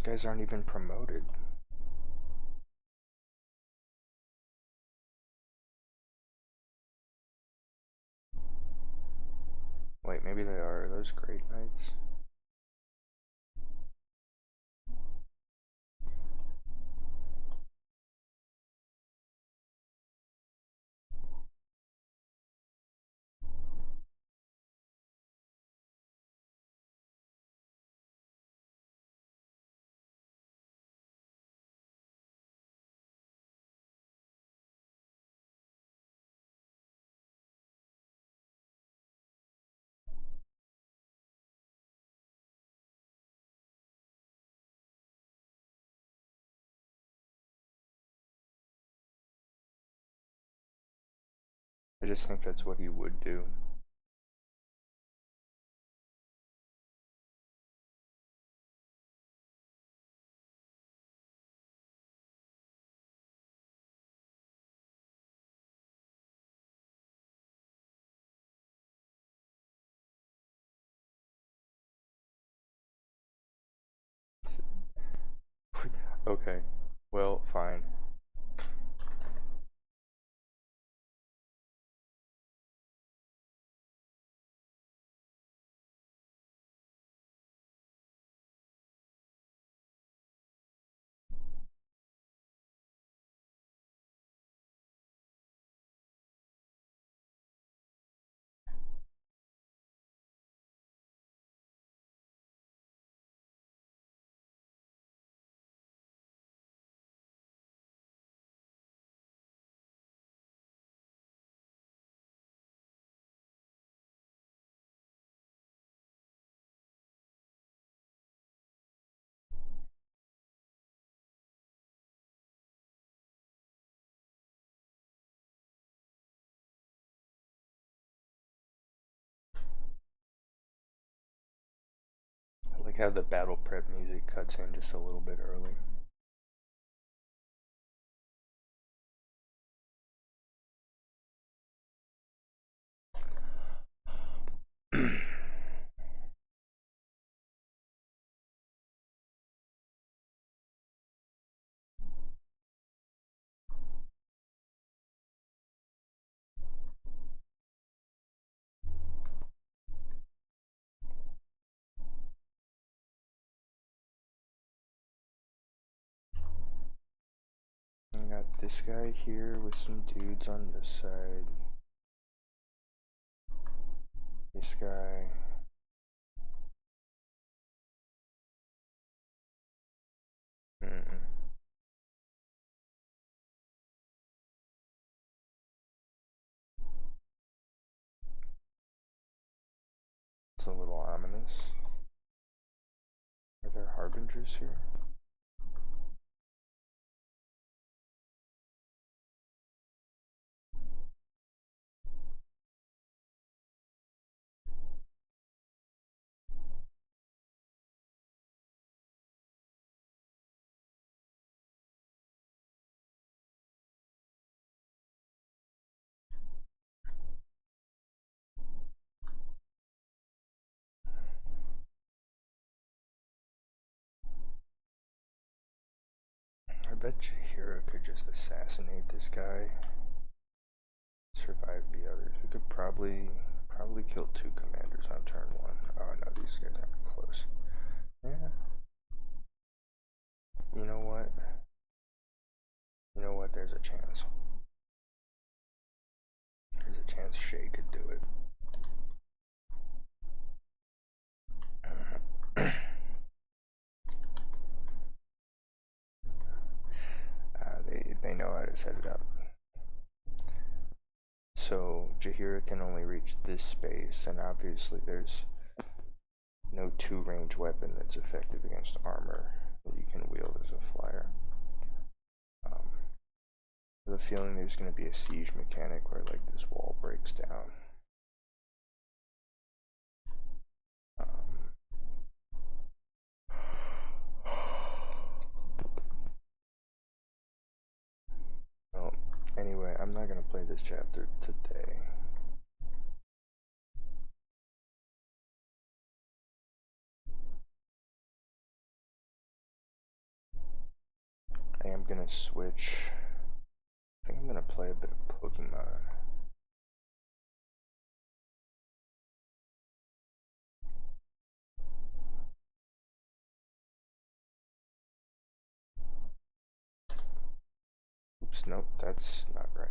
Speaker 1: guys aren't even promoted. Wait, maybe they are. Are those great knights? I just think that's what he would do. Okay, well, fine. I like how the battle prep music cuts in just a little bit early. I got this guy here with some dudes on this side. This guy. It's a little ominous. Are there harbingers here? I bet Hero could just assassinate this guy. Survive the others. We could probably kill 2 commanders on turn 1. Oh no, these guys aren't close. Yeah. You know what? You know what? There's a chance. There's a chance Shay could do it. They know how to set it up. So Jaheira can only reach this space, and obviously there's no 2-range weapon that's effective against armor that you can wield as a flyer. I have a feeling there's going to be a siege mechanic where like this wall breaks down. Well, anyway, I'm not going to play this chapter today. gonna switch. I think I'm gonna play a bit of Pokemon. Oops, nope, that's not right.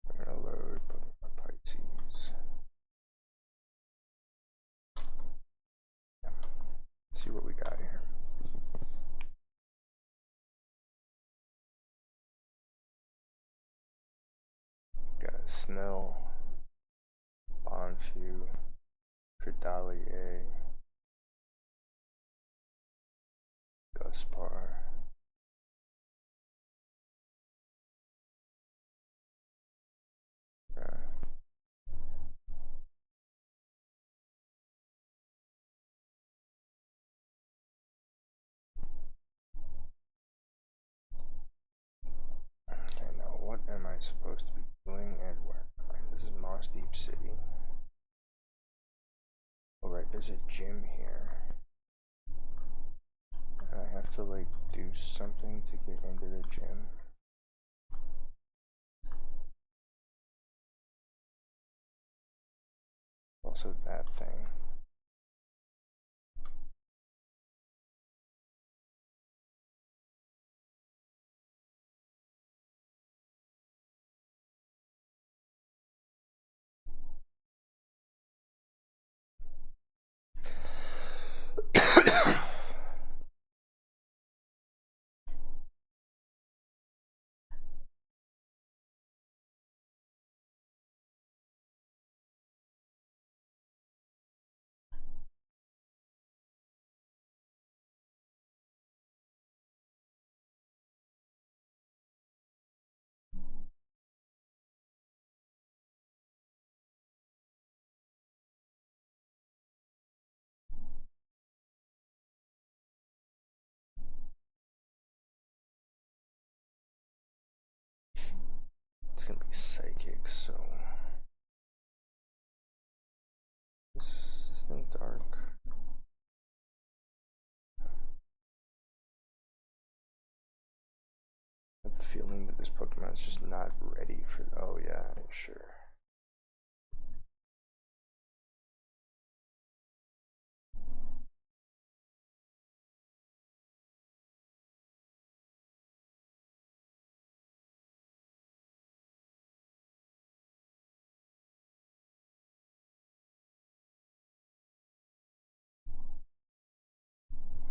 Speaker 1: I'm gonna load Pokemon Pisces. Yeah. Let's see what we got here. Got a Snell, Bonfu, Tridalier, Guspar. Okay, now what am I supposed to be doing and where? This is Moss Deep City. Alright, there's a gym here. And I have to like do something to get into the gym. Also that thing. It's gonna be psychic, so is this thing dark? I have a feeling that this Pokemon is just not ready for. Oh yeah, sure.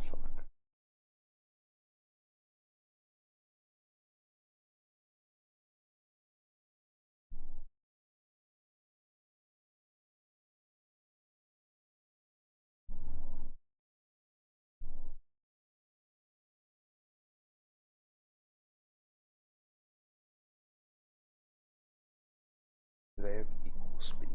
Speaker 1: Fuck. Do they have equal speed?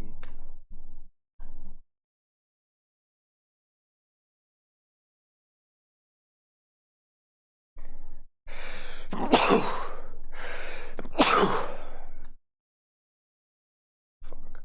Speaker 1: Fuck.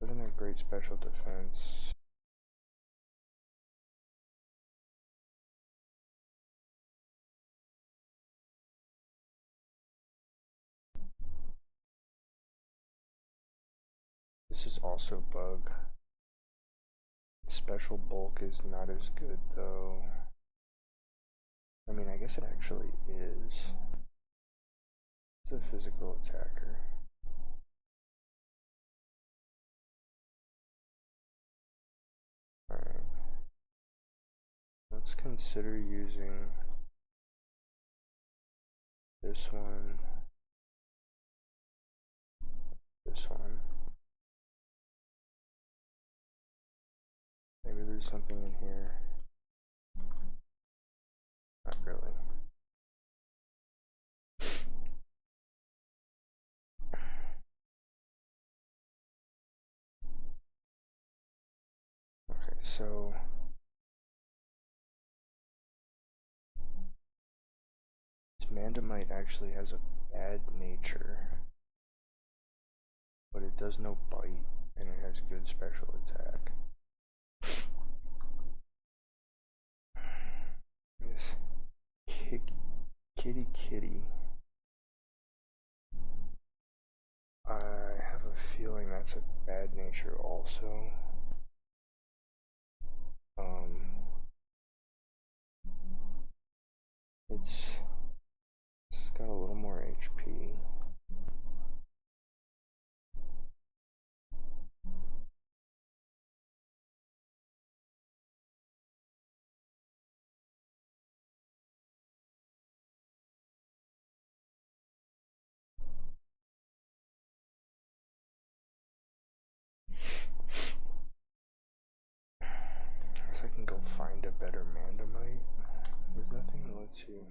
Speaker 1: Doesn't have great special defense. This is also bug. Special bulk is not as good though. I mean, I guess it actually is. It's a physical attacker. Alright. Let's consider using this one, this one. Maybe there's something in here. Not really. Okay, so this Mandamite actually has a bad nature, but it does no bite, and it has good special attack. This kitty. I have a feeling that's a bad nature also. It's got a little more HP. I guess I can go find a better Mandamite. There's nothing that lets you.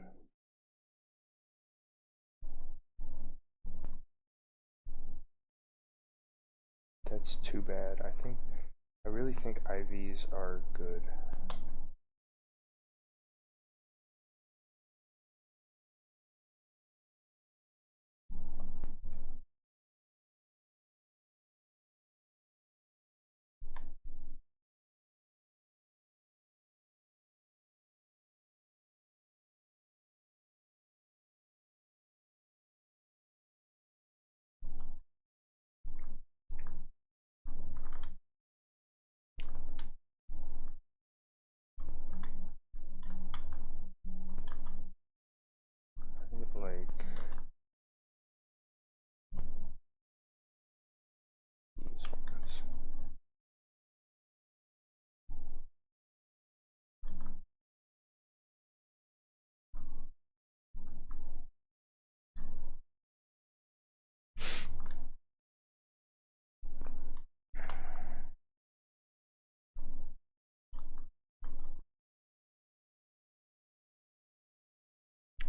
Speaker 1: That's too bad. I really think IVs are good. Like these ones.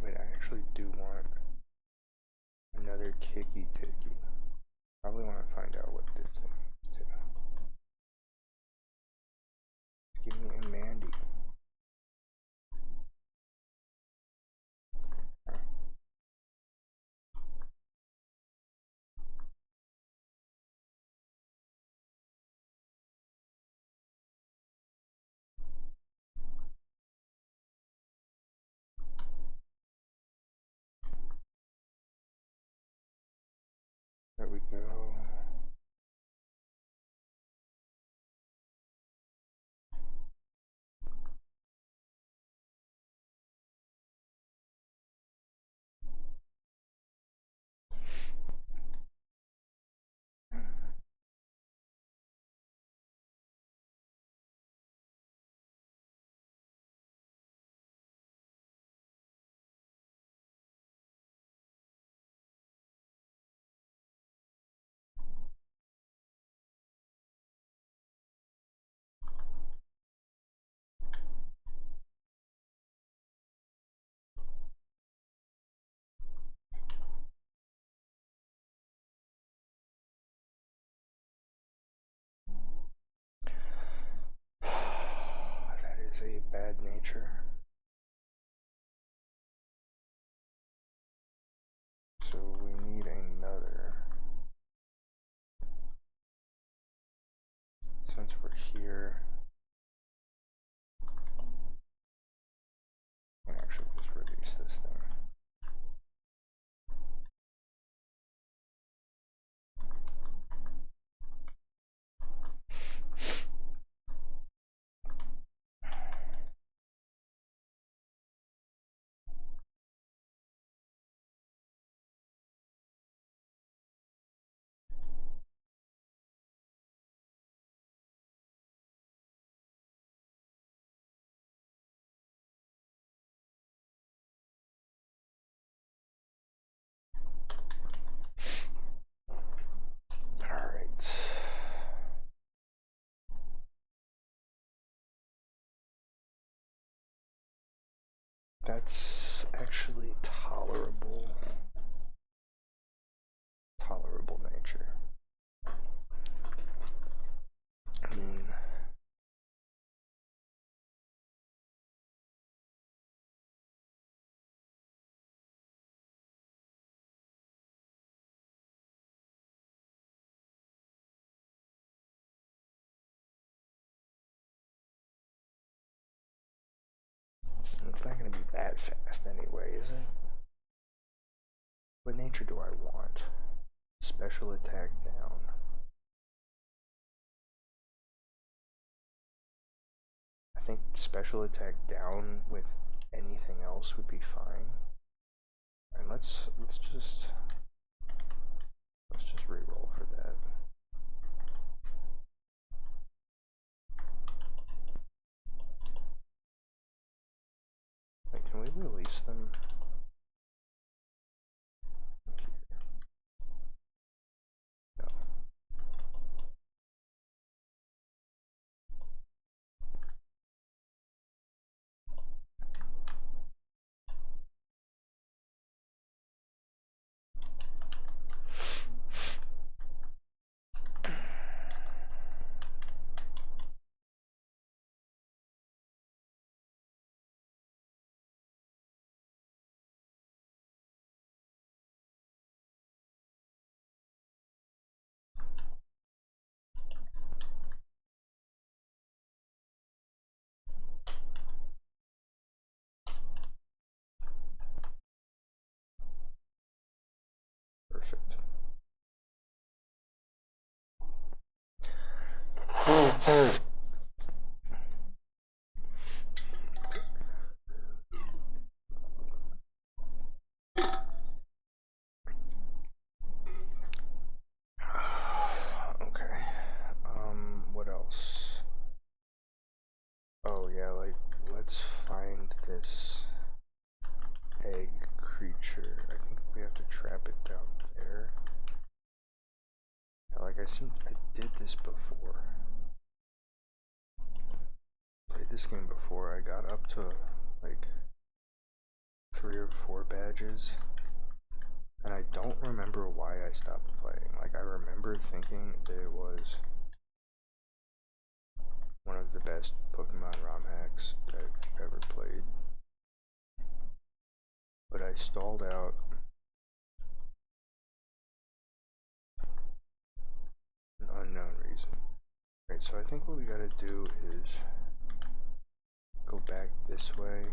Speaker 1: Wait, I actually do want another kicky ticky. Probably want to find out what this thing is too. Give me a Mandy. There we go. That is a bad nature. So we need another. Since we're here, I can actually just release this thing. That's actually tolerable. Tolerable nature. I mean, it's not going to be that fast anyway, is it? What nature do I want? Special attack down. I think special attack down with anything else would be fine. And let's just reroll for that. Wait, can we release them? No. Perfect. Okay. What else? Oh yeah, like let's find this egg creature. I think we have to trap it down there. Like I did this before. Played this game before. I got up to like 3 or 4 badges, and I don't remember why I stopped playing. Like I remember thinking that it was one of the best Pokemon ROM hacks I've ever played, but I stalled out. An unknown reason. Right, so I think what we gotta do is go back this way.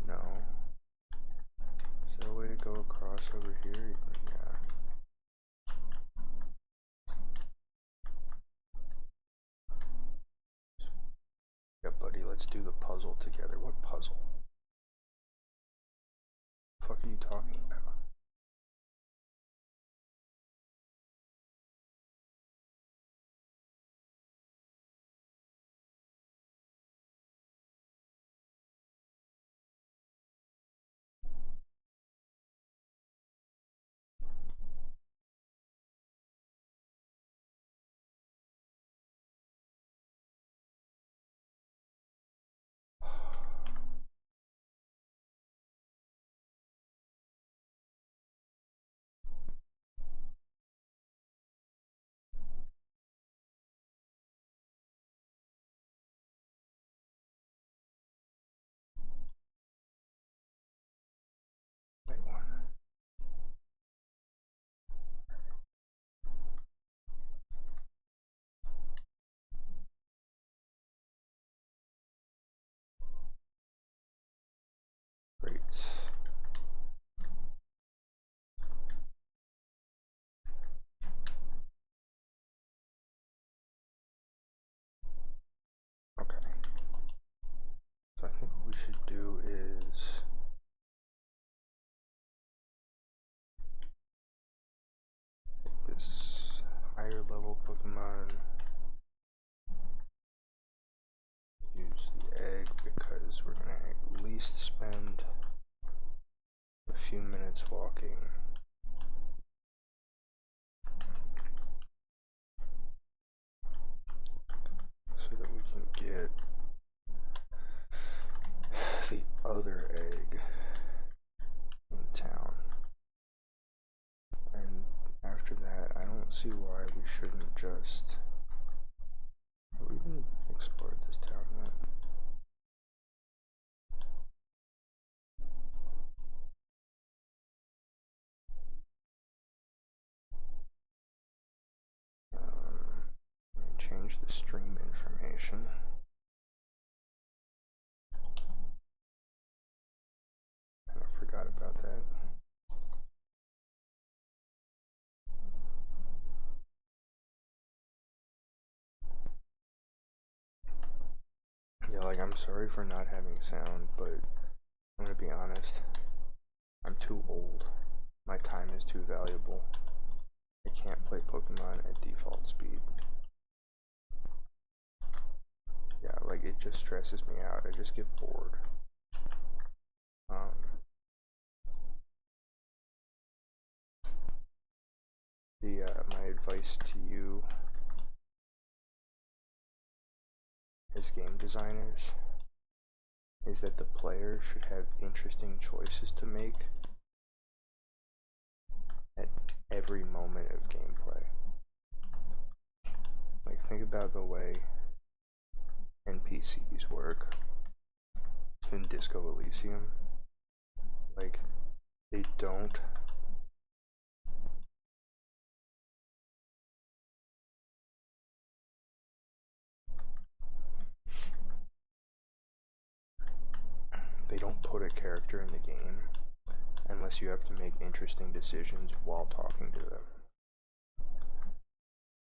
Speaker 1: No. Is there a way to go across over here? Yeah. Yeah, buddy, let's do the puzzle together. What puzzle? The fuck are you talking about? Wait, what? Great. Okay. So I think what we should do is this higher level Pokemon, use the egg because we're gonna at least spend a few minutes walking. So that we can get just... Have we even explored this town yet? Change the stream information. I forgot about that. Yeah, like, I'm sorry for not having sound, but I'm gonna be honest. I'm too old. My time is too valuable. I can't play Pokemon at default speed. Yeah, like, it just stresses me out. I just get bored. My advice to you as game designers is that the player should have interesting choices to make at every moment of gameplay. Like, think about the way NPCs work in Disco Elysium. Like, they don't put a character in the game unless you have to make interesting decisions while talking to them.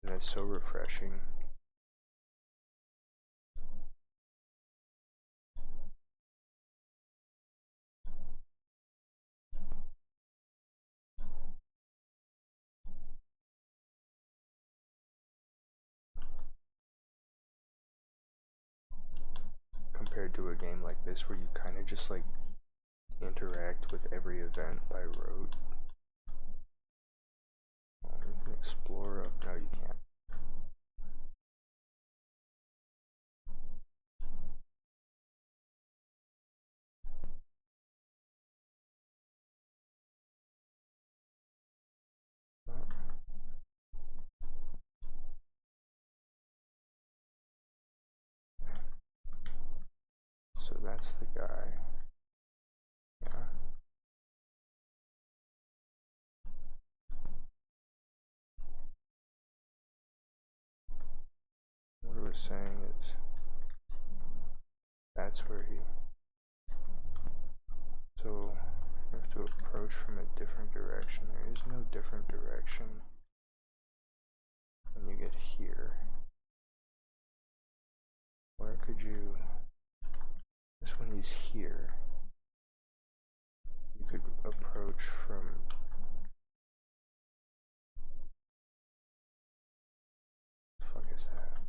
Speaker 1: And that's so refreshing. Compared to a game like this where you kind of just like interact with every event by rote. Oh, you can explore up. No, you can't. So that's the guy. Yeah. What I was saying is that's where he... So you have to approach from a different direction. There is no different direction when you get here. Where could you... Just when he's here, you could approach from... What the fuck is that?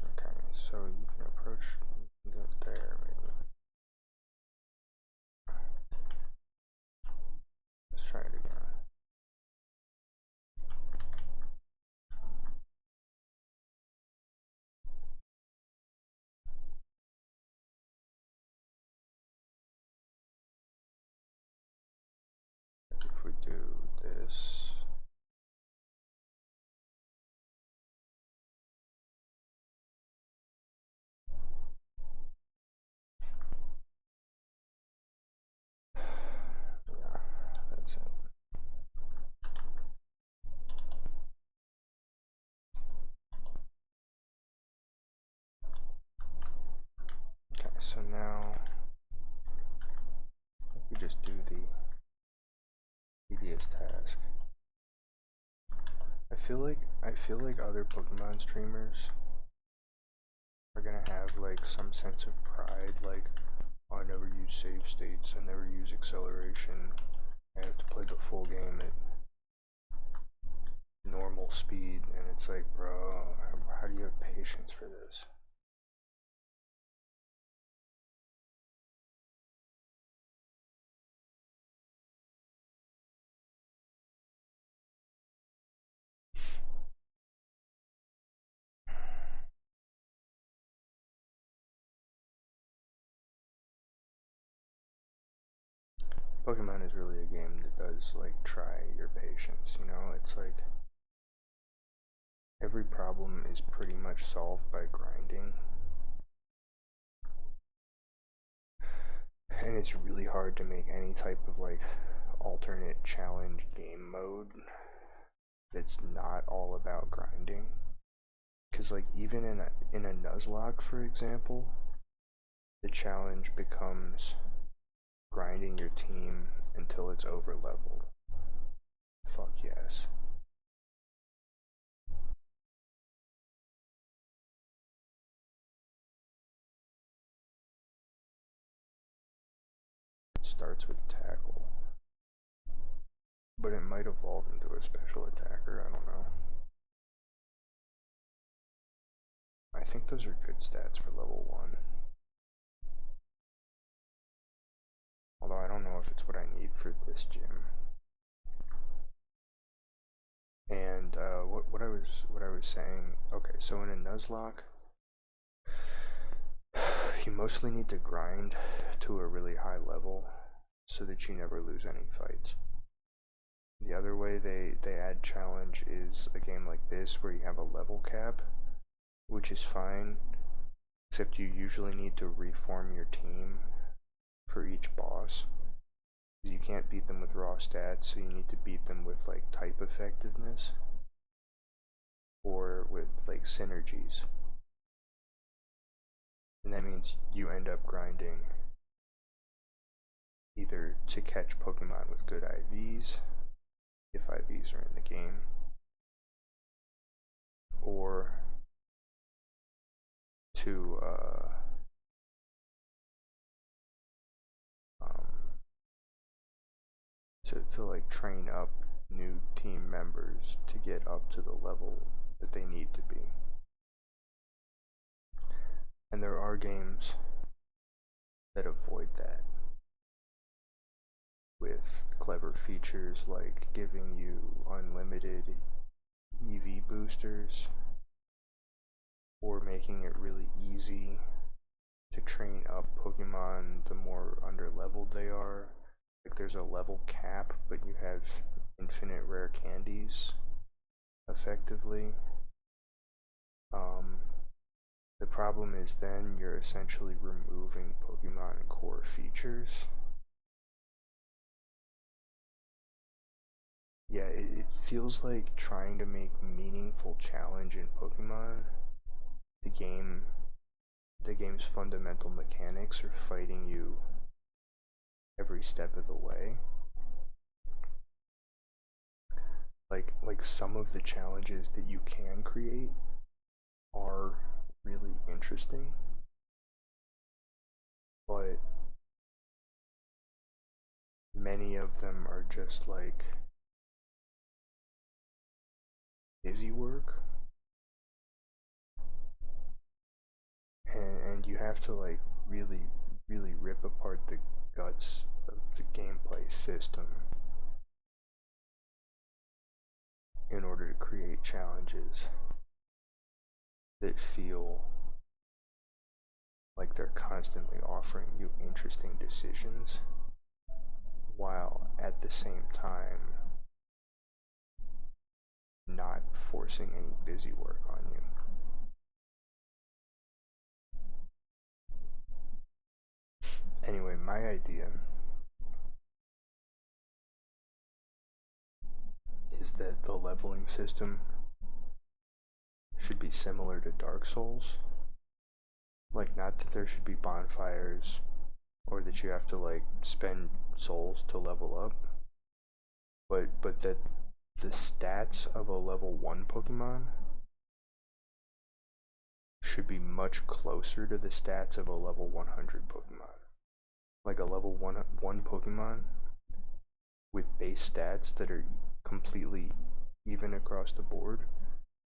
Speaker 1: Okay, so you can approach there, maybe. Let's try it again. If we do this... Yeah, that's it. Okay, so now we just do the tedious task. I feel like other Pokemon streamers are gonna have like some sense of pride, like, oh, I never use save states, I never use acceleration, I have to play the full game at normal speed, and it's like, bro, how do you have patience for this? Pokemon is really a game that does like try your patience, you know? It's like every problem is pretty much solved by grinding. And it's really hard to make any type of like alternate challenge game mode that's not all about grinding. Cause like even in a Nuzlocke, for example, the challenge becomes grinding your team until it's over leveled. Fuck yes. It starts with tackle, but it might evolve into a special attacker, I don't know. I think those are good stats for level 1. Although I don't know if it's what I need for this gym. And what I was saying. Okay, so in a Nuzlocke, you mostly need to grind to a really high level so that you never lose any fights. The other way they add challenge is a game like this where you have a level cap, which is fine, except you usually need to reform your team for each boss. You can't beat them with raw stats, so you need to beat them with like type effectiveness or with like synergies. And that means you end up grinding either to catch Pokemon with good IVs, if IVs are in the game, or to um, to like train up new team members to get up to the level that they need to be. And there are games that avoid that with clever features like giving you unlimited EV boosters or making it really easy to train up Pokemon the more underleveled they are. Like there's a level cap, but you have infinite rare candies effectively. The problem is then you're essentially removing Pokemon core features. Yeah, it feels like trying to make meaningful challenge in Pokemon. The game, the game's fundamental mechanics are fighting you every step of the way. Like some of the challenges that you can create are really interesting, but many of them are just like busy work, and you have to like really rip apart the guts of the gameplay system in order to create challenges that feel like they're constantly offering you interesting decisions while at the same time not forcing any busy work on you. Anyway, my idea is that the leveling system should be similar to Dark Souls. Like, not that there should be bonfires or that you have to like spend souls to level up, but that the stats of a level 1 Pokemon should be much closer to the stats of a level 100 Pokemon. Like a level 1 Pokemon with base stats that are completely even across the board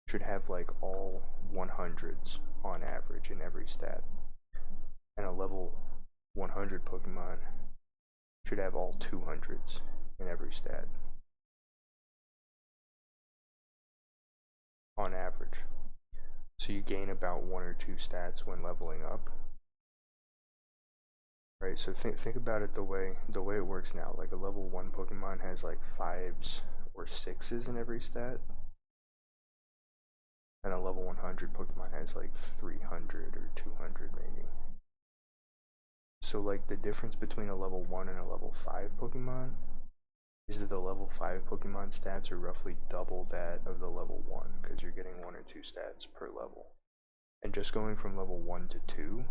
Speaker 1: should have like all 100s on average in every stat. And a level 100 Pokemon should have all 200s in every stat on average. So you gain about 1 or 2 stats when leveling up, right? So think about it the way it works now. Like a level 1 Pokemon has like 5s or 6s in every stat, and a level 100 Pokemon has like 300 or 200 maybe. So like the difference between a level 1 and a level 5 Pokemon is that the level 5 Pokemon stats are roughly double that of the level 1 because you're getting 1 or 2 stats per level. And just going from level 1 to 2,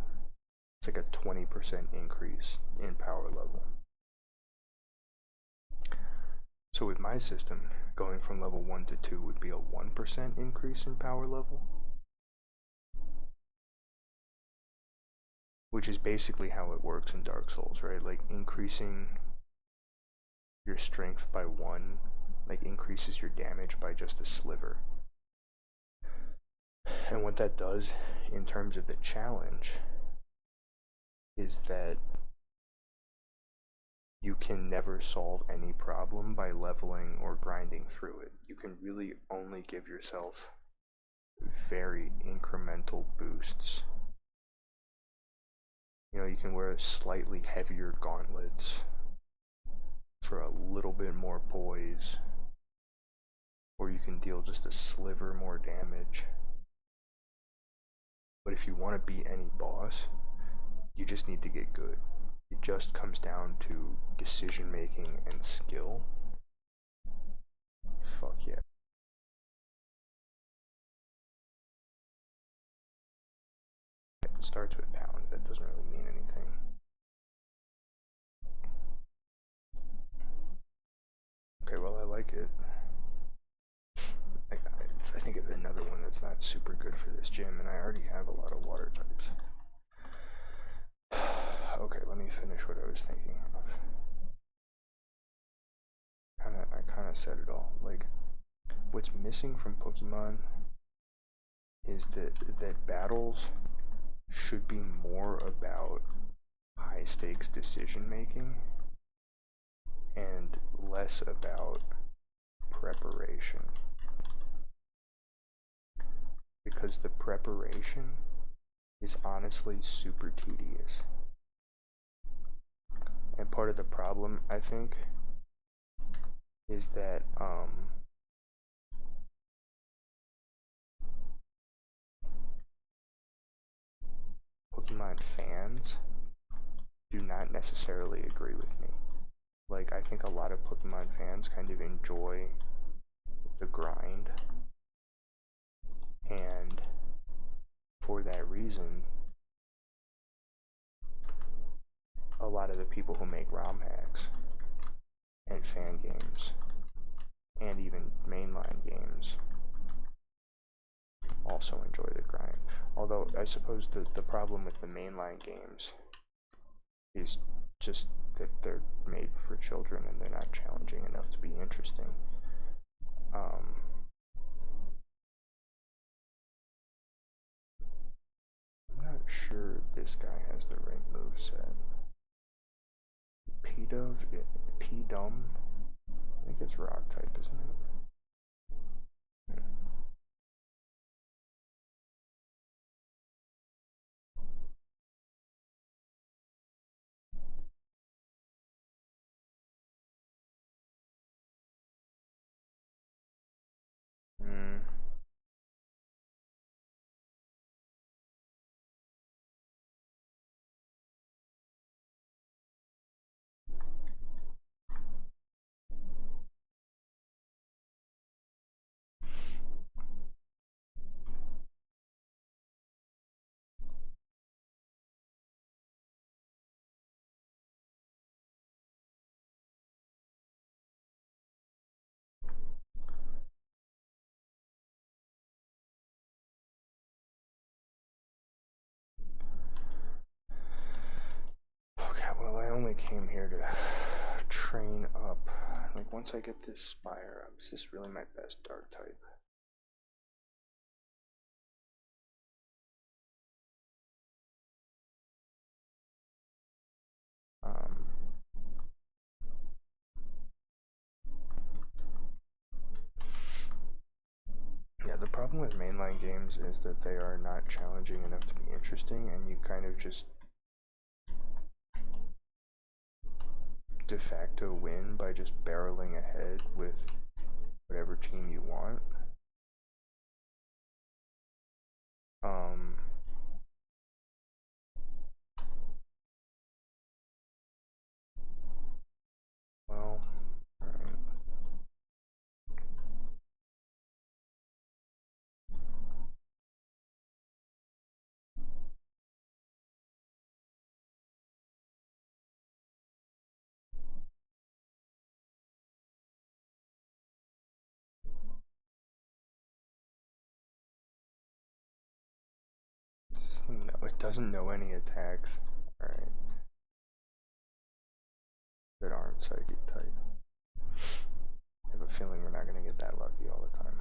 Speaker 1: it's like a 20% increase in power level. So with my system, going from level 1 to 2 would be a 1% increase in power level, which is basically how it works in Dark Souls, right? Like increasing your strength by 1, like increases your damage by just a sliver. And what that does in terms of the challenge is that you can never solve any problem by leveling or grinding through it. You can really only give yourself very incremental boosts. You know, you can wear slightly heavier gauntlets for a little bit more poise, or you can deal just a sliver more damage. But if you want to beat any boss, you just need to get good. It just comes down to decision making and skill. Fuck yeah. It starts with pound, that doesn't really mean anything. Okay, well, I like it. I think it's another one that's not super good for this gym, and I already have a lot of water types. Okay, let me finish what I was thinking of. I kind of said it all. Like, what's missing from Pokemon is that battles should be more about high stakes decision making and less about preparation. Because the preparation is honestly super tedious. And part of the problem, I think, is that Pokemon fans do not necessarily agree with me. Like, I think a lot of Pokemon fans kind of enjoy the grind, and for that reason, a lot of the people who make ROM hacks and fan games and even mainline games also enjoy the grind. Although I suppose the problem with the mainline games is just that they're made for children and they're not challenging enough to be interesting. I'm not sure this guy has the right moveset. P-Dum? I think it's rock type, isn't it? Hmm. Okay, well, I only came here to train up. Like, once I get this Spire up, is this really my best dark type? Um, yeah, the problem with mainline games is that they are not challenging enough to be interesting, and you kind of just de facto win by just barreling ahead with whatever team you want. Um, well, alright. No, it doesn't know any attacks. Alright. That aren't psychic type. I have a feeling we're not going to get that lucky all the time.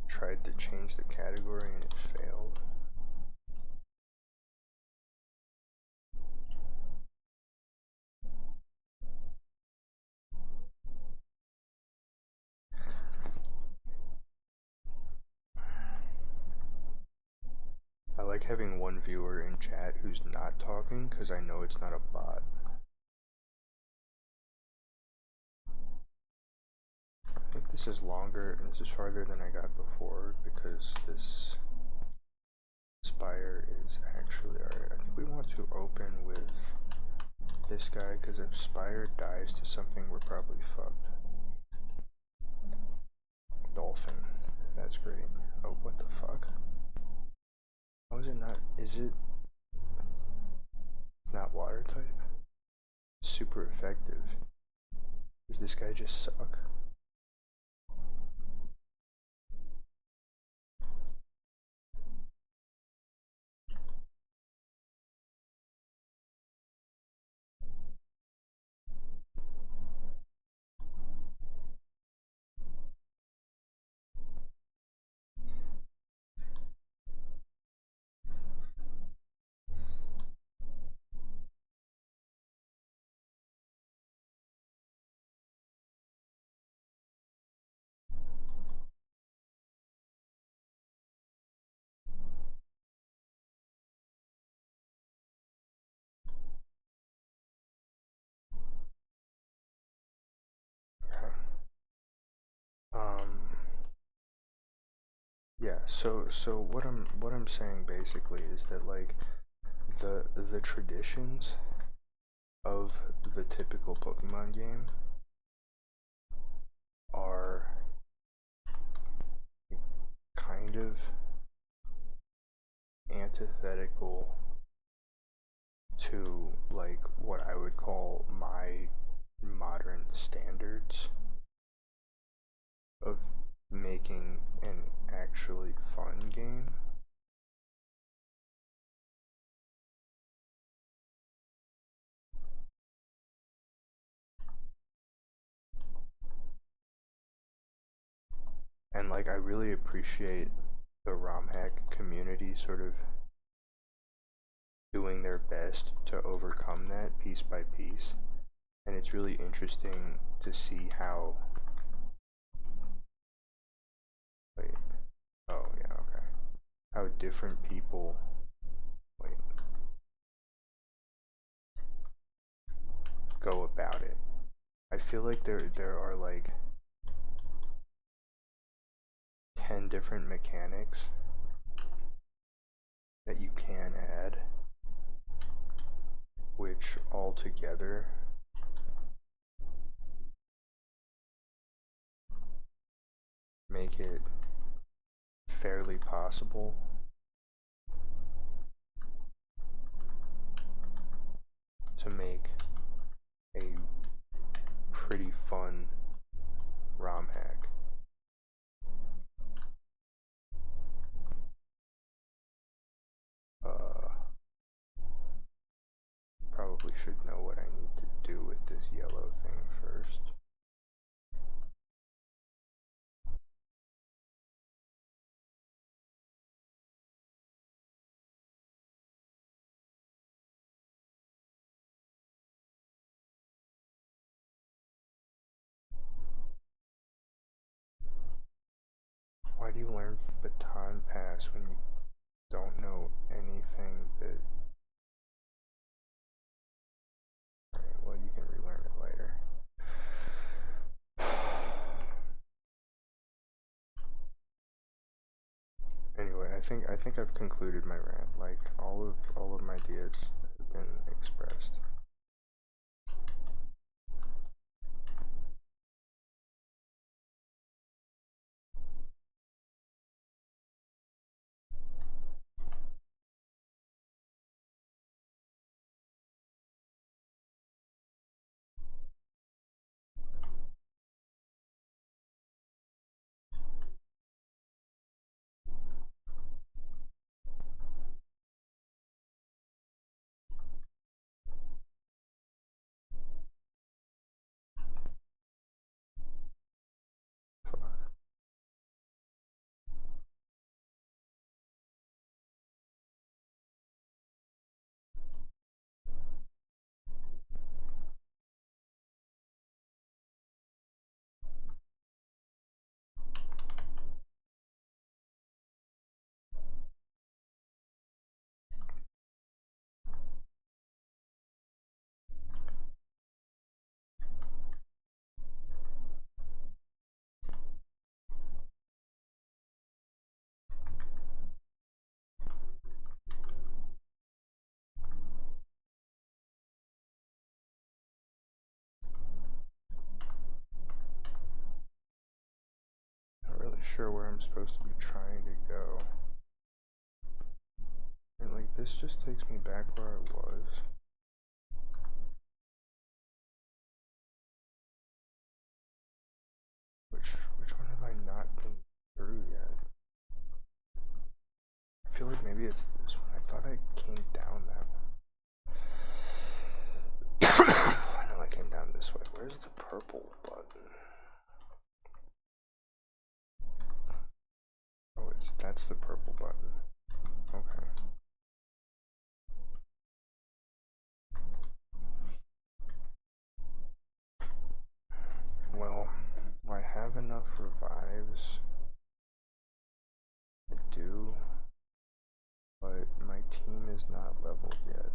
Speaker 1: Tried to change the category and it failed. I like having one viewer in chat who's not talking because I know it's not a bot. I think this is longer and this is farther than I got before because this Spire is actually alright. I think we want to open with this guy because if Spire dies to something, we're probably fucked. Dolphin. That's great. Oh, what the fuck? How is it not? Is it? It's not water type? It's super effective. Does this guy just suck? Yeah, so what I'm saying basically is that like the traditions of the typical Pokemon game are kind of antithetical to like what I would call my modern standards of making an actually fun game. And like I really appreciate the ROM hack community sort of doing their best to overcome that piece by piece. And it's really interesting to see how wait. Oh yeah, okay. How different people wait go about it. I feel like there are like 10 different mechanics that you can add, which all together make it fairly possible to make a pretty fun ROM hack. Probably should know what I need to do with this yellow thing first. baton pass when you don't know anything that. Right, well, you can relearn it later. Anyway, I think I've concluded my rant. Like all of my ideas have been expressed. Not really sure where I'm supposed to be trying to go. And like this just takes me back where I was. Which one have I not been through yet? I feel like maybe it's this one. I thought I came down that one. I know I came down this way. Where's the purple button? Oh, that's the purple button. Okay. Well, do I have enough revives? I do, but my team is not leveled yet.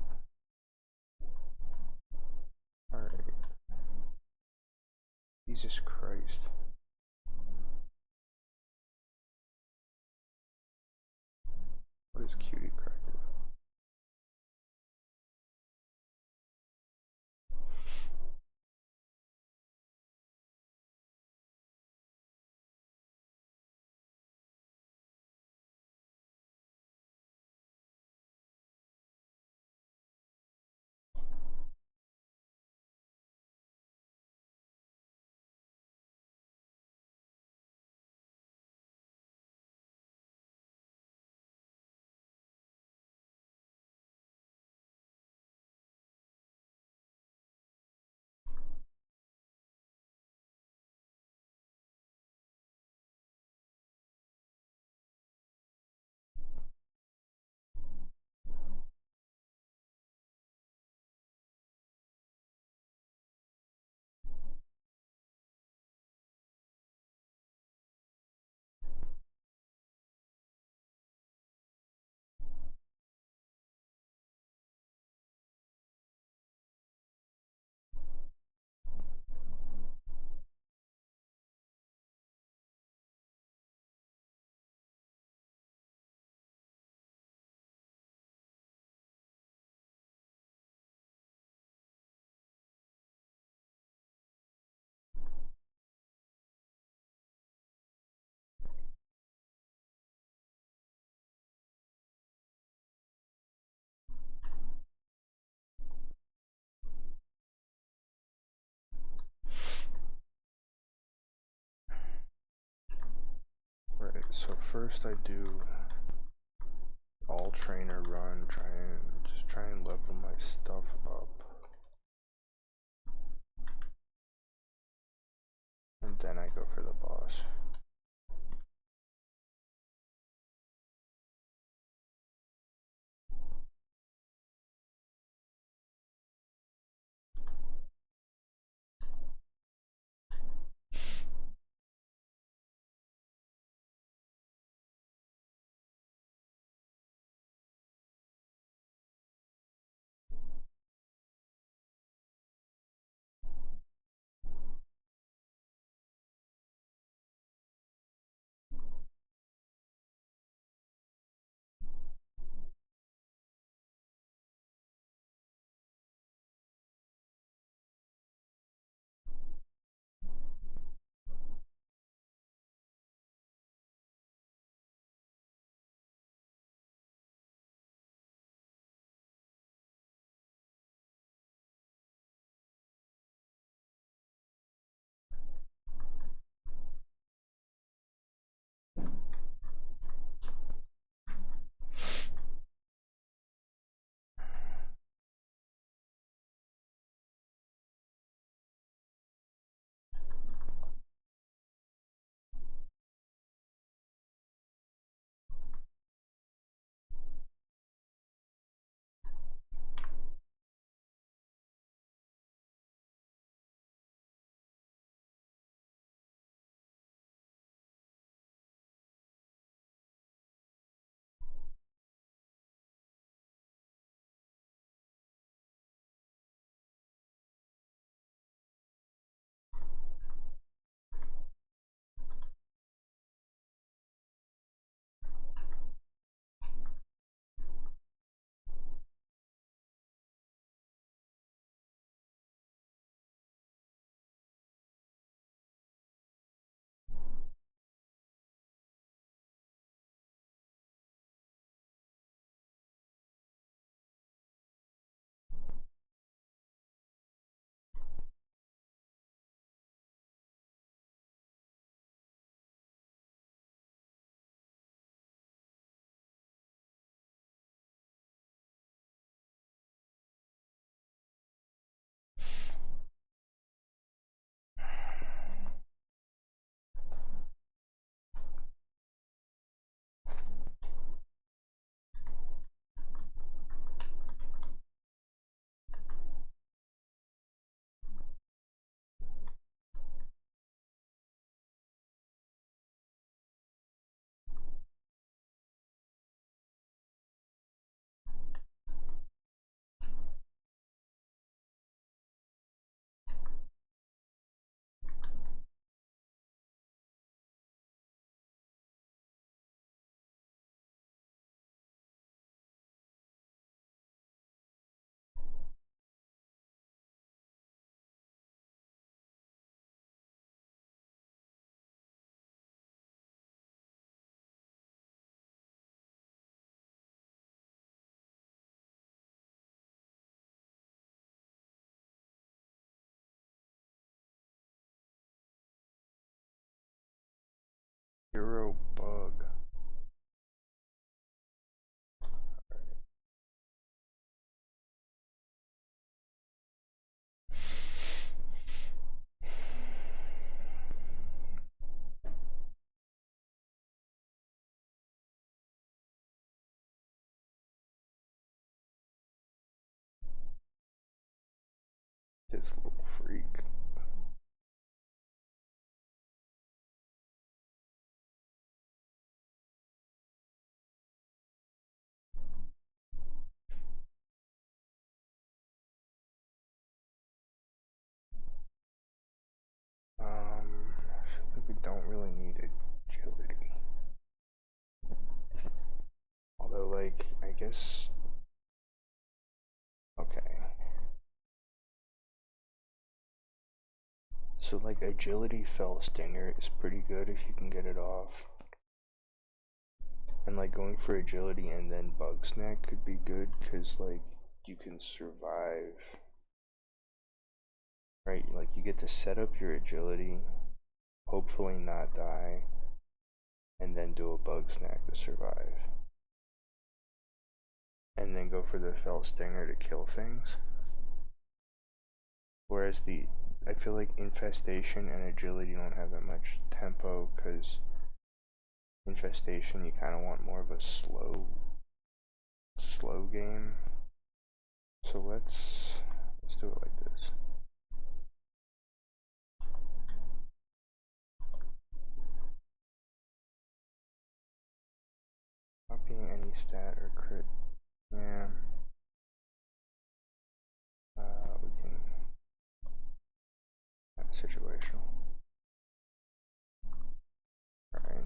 Speaker 1: Alright. Jesus Christ. What is Cutie Cracker? Right, so first I do all trainer run, try and level my stuff up. And then I go for the boss. Hero bug. This little freak. I feel like we don't really need agility. Although, like, I guess. Okay. So, like, agility fell stinger is pretty good if you can get it off. And, like, going for agility and then bug snack could be good because, like, you can survive. Right? Like, you get to set up your agility, hopefully not die, and then do a bug snack to survive. And then go for the fell stinger to kill things. Whereas I feel like infestation and agility don't have that much tempo because infestation you kind of want more of a slow game. So let's do it like this. Not being any stat or crit. Yeah. We can have situational. Alright.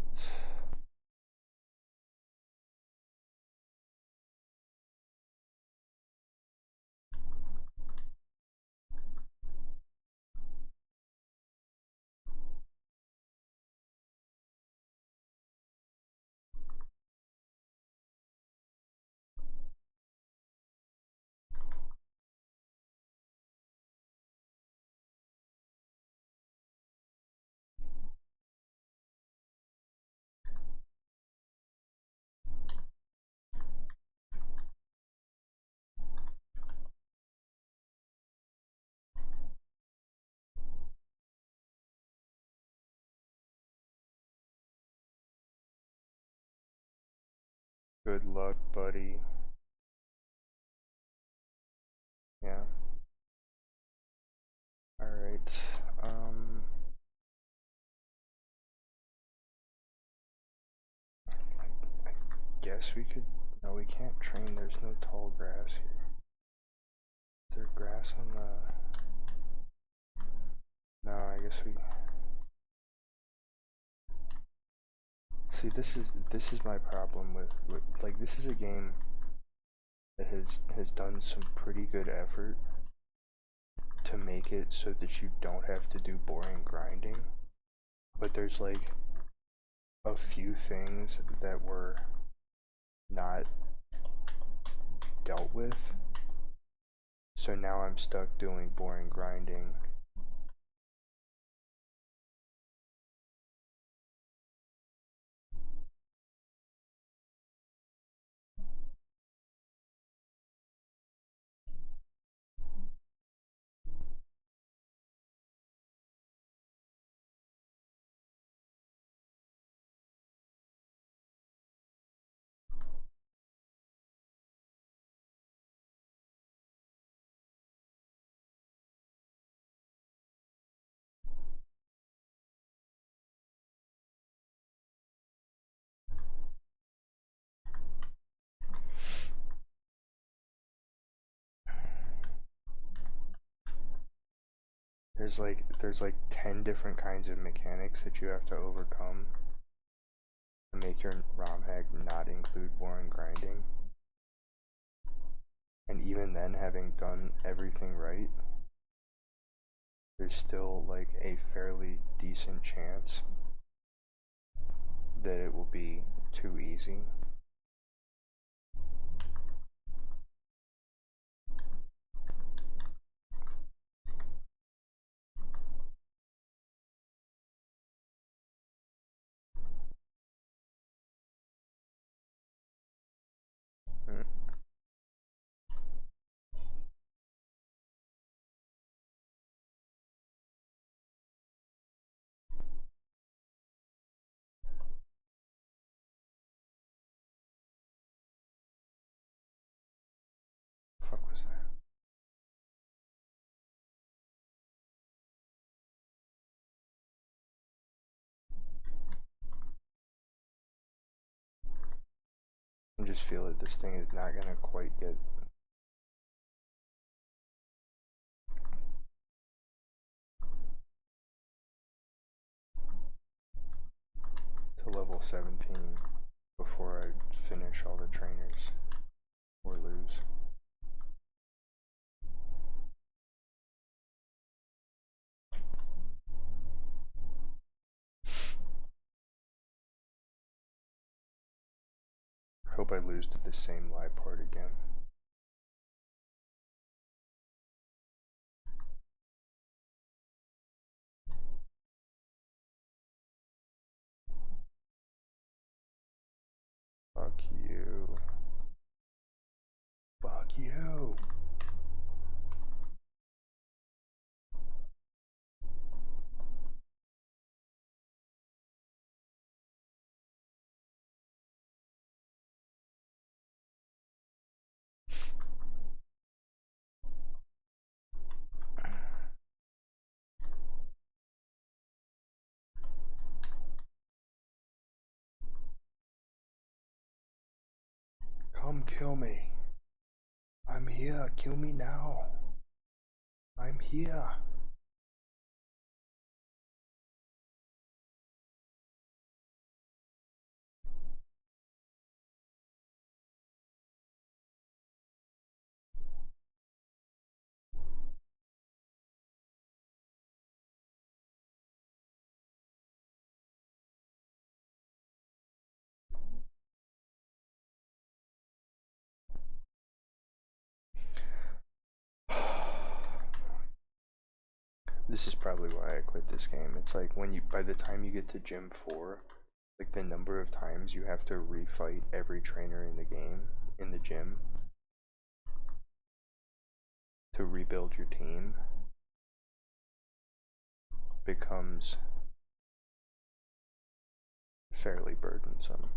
Speaker 1: Good luck, buddy. Yeah. Alright. I guess we could. No, we can't train. There's no tall grass here. Is there grass on the. No, I guess we. See, this is my problem with like this is a game that has done some pretty good effort to make it so that you don't have to do boring grinding, but there's like a few things that were not dealt with, so now I'm stuck doing boring grinding. There's like 10 different kinds of mechanics that you have to overcome to make your ROM hack not include boring grinding. And even then, having done everything right, there's still like a fairly decent chance that it will be too easy. just feel that this thing is not gonna quite get to level 17 before I finish all the trainers or lose. I hope I lose to the same live part again. Fuck you. Fuck you. Come kill me. I'm here. Kill me now. I'm here. This is probably why I quit this game. It's like when you, by the time you get to gym 4, like the number of times you have to refight every trainer in the game, in the gym, to rebuild your team becomes fairly burdensome.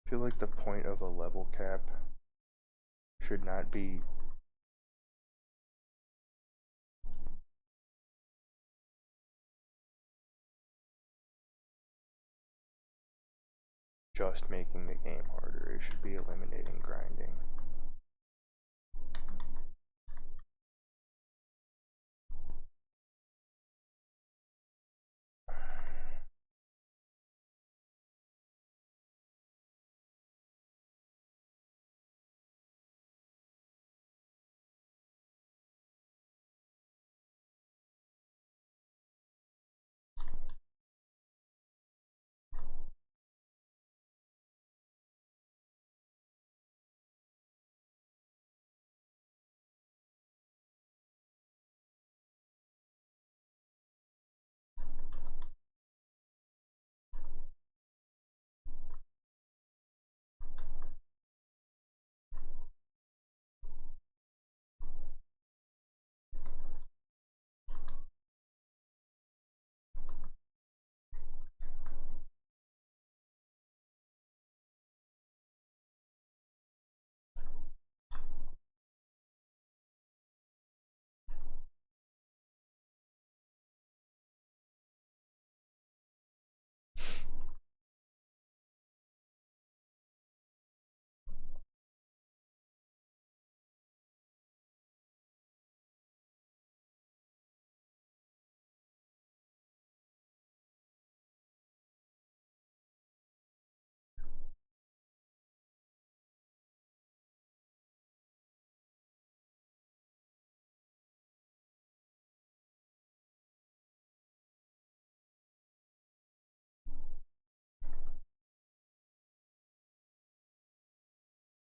Speaker 1: I feel like the point of a level cap should not be just making the game harder. It should be eliminating grinding.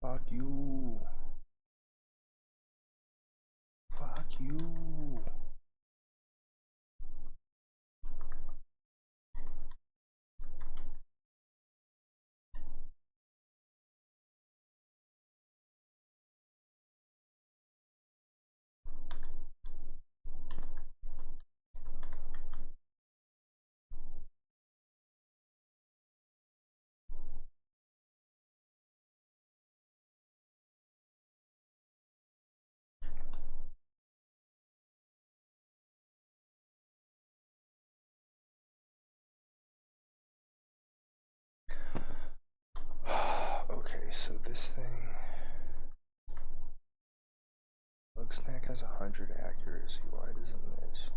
Speaker 1: Fuck you. Fuck you. has 100 accuracy. Why does it miss?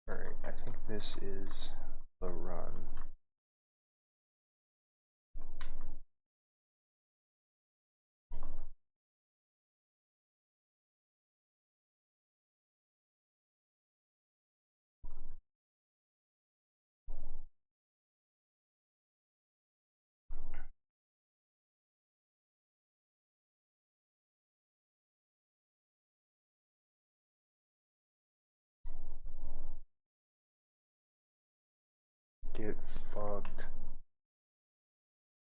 Speaker 1: Alright, I think this is the run. Get fucked.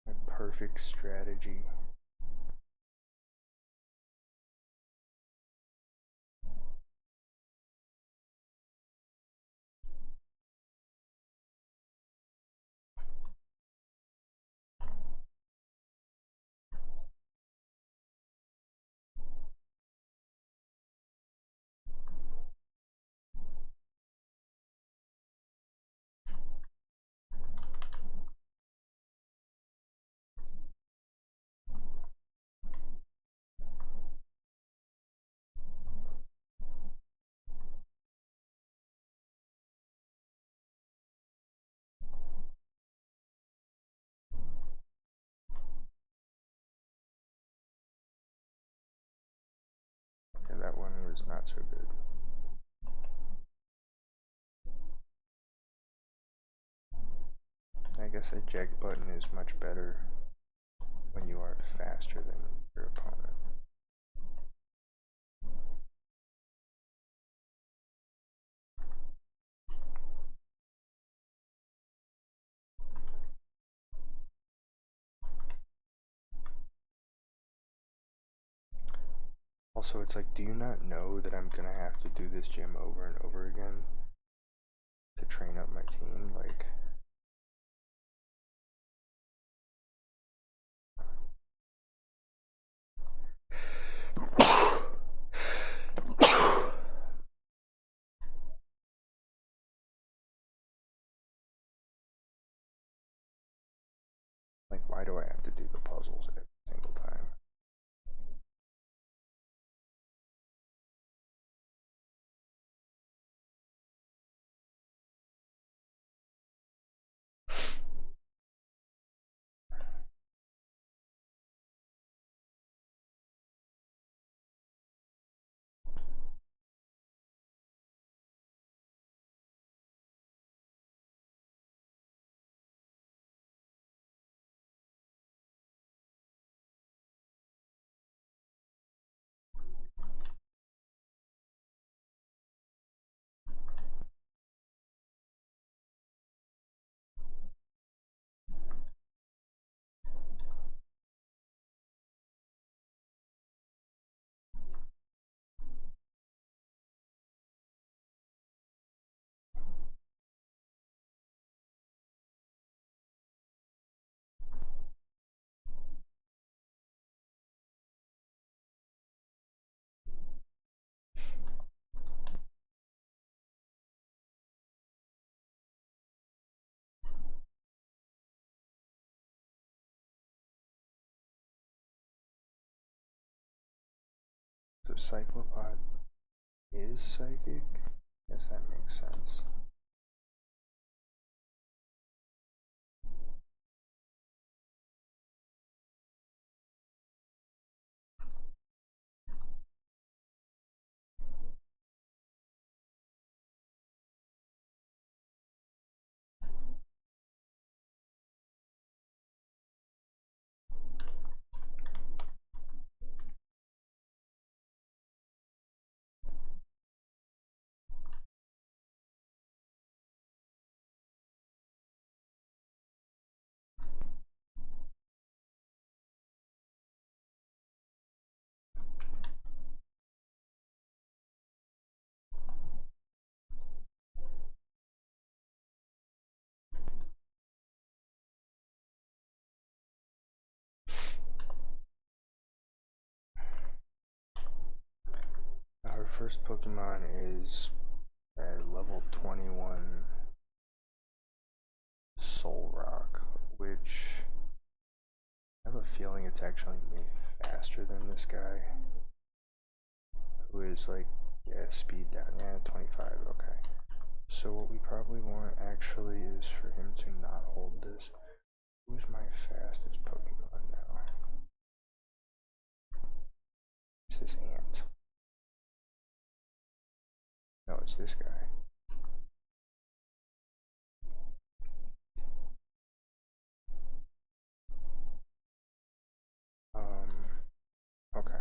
Speaker 1: My perfect strategy. Okay, that one was not so good. I guess a jag button is much better when you are faster than your opponent. Also, it's like, do you not know that I'm gonna have to do this gym over and over again to train up my team? Like, why do I have to do the puzzles every single time? Cyclopod is psychic? Guess that makes sense. Our first Pokemon is a level 21 Soul Rock, which I have a feeling it's actually maybe faster than this guy, who is like, yeah, speed down, yeah, 25, okay. So what we probably want actually is for him to not hold this. Who's my fastest Pokemon now? It's this ant. No, it's this guy. Okay.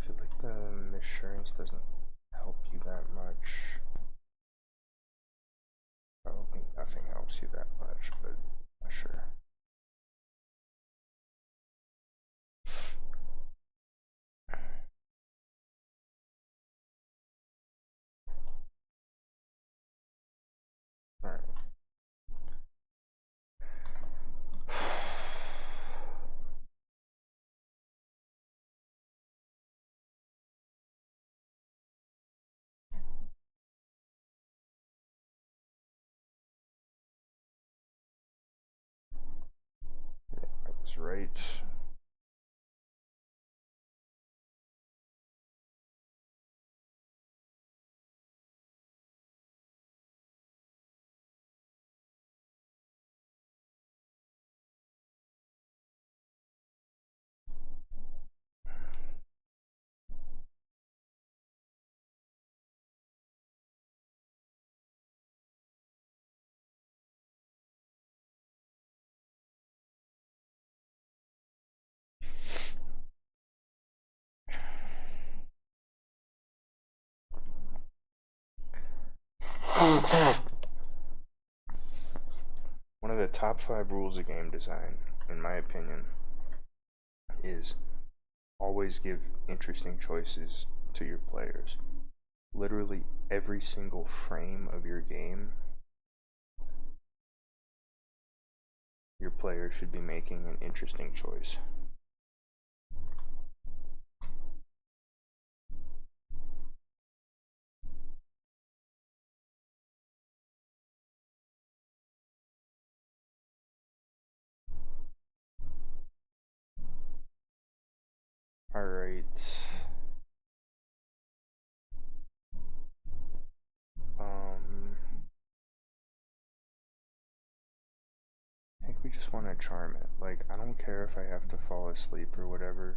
Speaker 1: I feel like the assurance doesn't help you that much. Probably nothing helps you that much, but not sure. Alright. I was right. One of the top 5 rules of game design, in my opinion, is always give interesting choices to your players. Literally every single frame of your game, your player should be making an interesting choice. Alright. I think we just want to charm it. Like, I don't care if I have to fall asleep or whatever.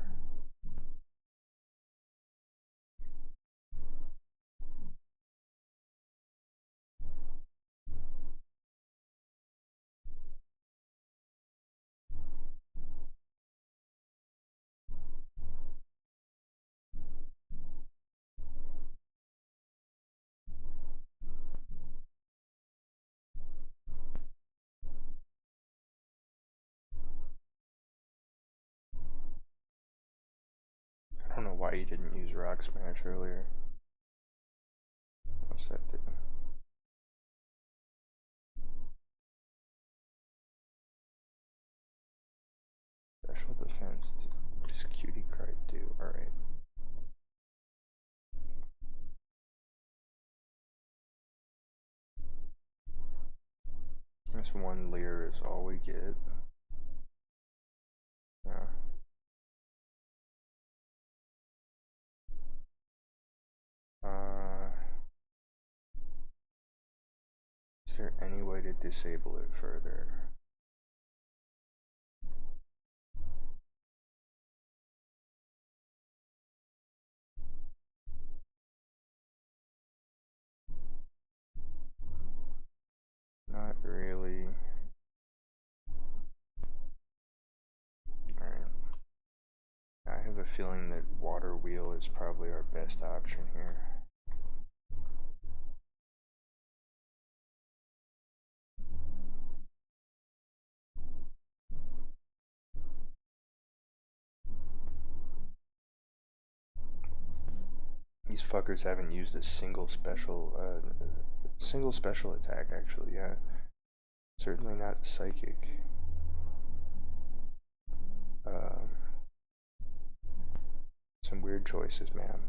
Speaker 1: why you didn't use Rock Smash earlier. What's that do? Special defense. What does Cutie Cry do? Alright. This one Leer is all we get. Yeah. Is there any way to disable it further? Not really. Alright. I have a feeling that Water Wheel is probably our best option here. These fuckers haven't used a single special attack, actually. Yeah, certainly not psychic. Some weird choices, man.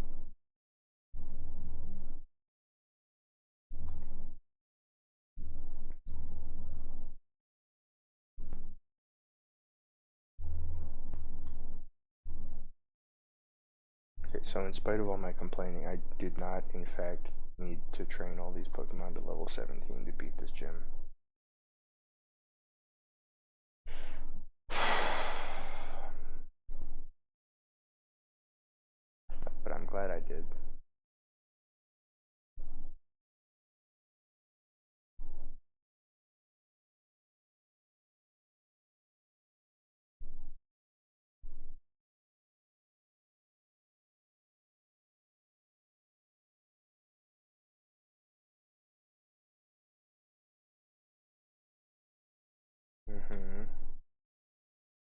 Speaker 1: Okay, so in spite of all my complaining, I did not, in fact, need to train all these Pokemon to level 17 to beat this gym. But I'm glad I did.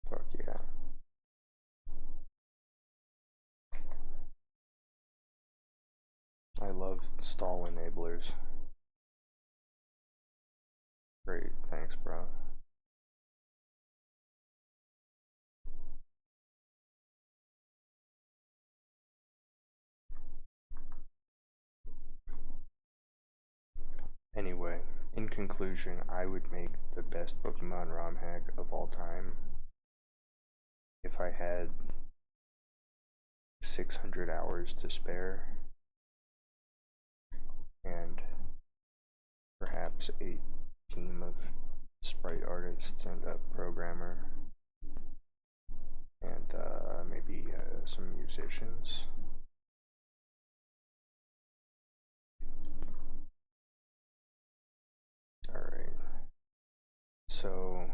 Speaker 1: Fuck yeah. I love stall enablers. Great, thanks, bro. Anyway, in conclusion, I would make the best Pokemon ROM hack of all time if I had 600 hours to spare and perhaps a team of sprite artists and a programmer and maybe some musicians. Alright, so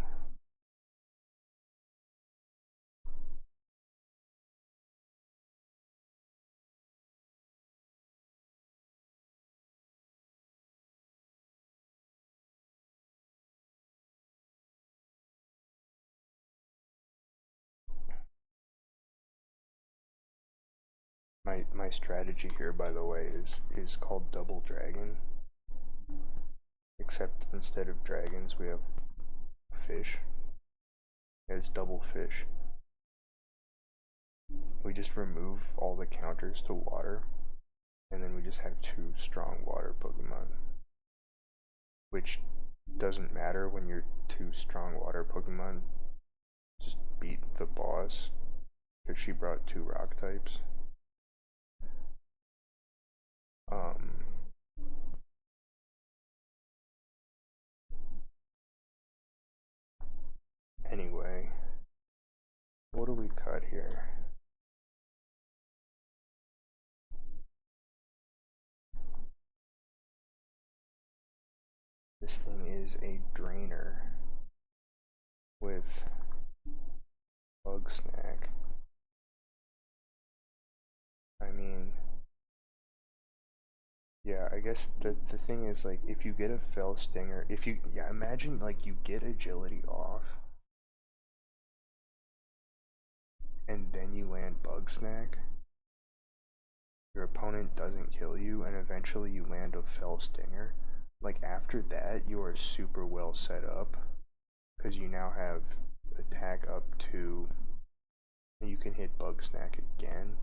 Speaker 1: my strategy here, by the way, is called Double Dragon. Except instead of dragons, we have fish. It's double fish. We just remove all the counters to water, and then we just have 2 strong water Pokemon. Which doesn't matter when your 2 strong water Pokemon just beat the boss, because she brought 2 rock types. Anyway, what do we cut here? This thing is a drainer with Bug Snack. I mean, yeah, I guess the thing is, like, if you get a Fell Stinger, yeah, imagine, like, you get agility off, and then you land Bug Snack. opponent doesn't kill you and eventually you land a fell stinger, like after that you are super well set up because you now have attack up to, and you can hit bug snack again,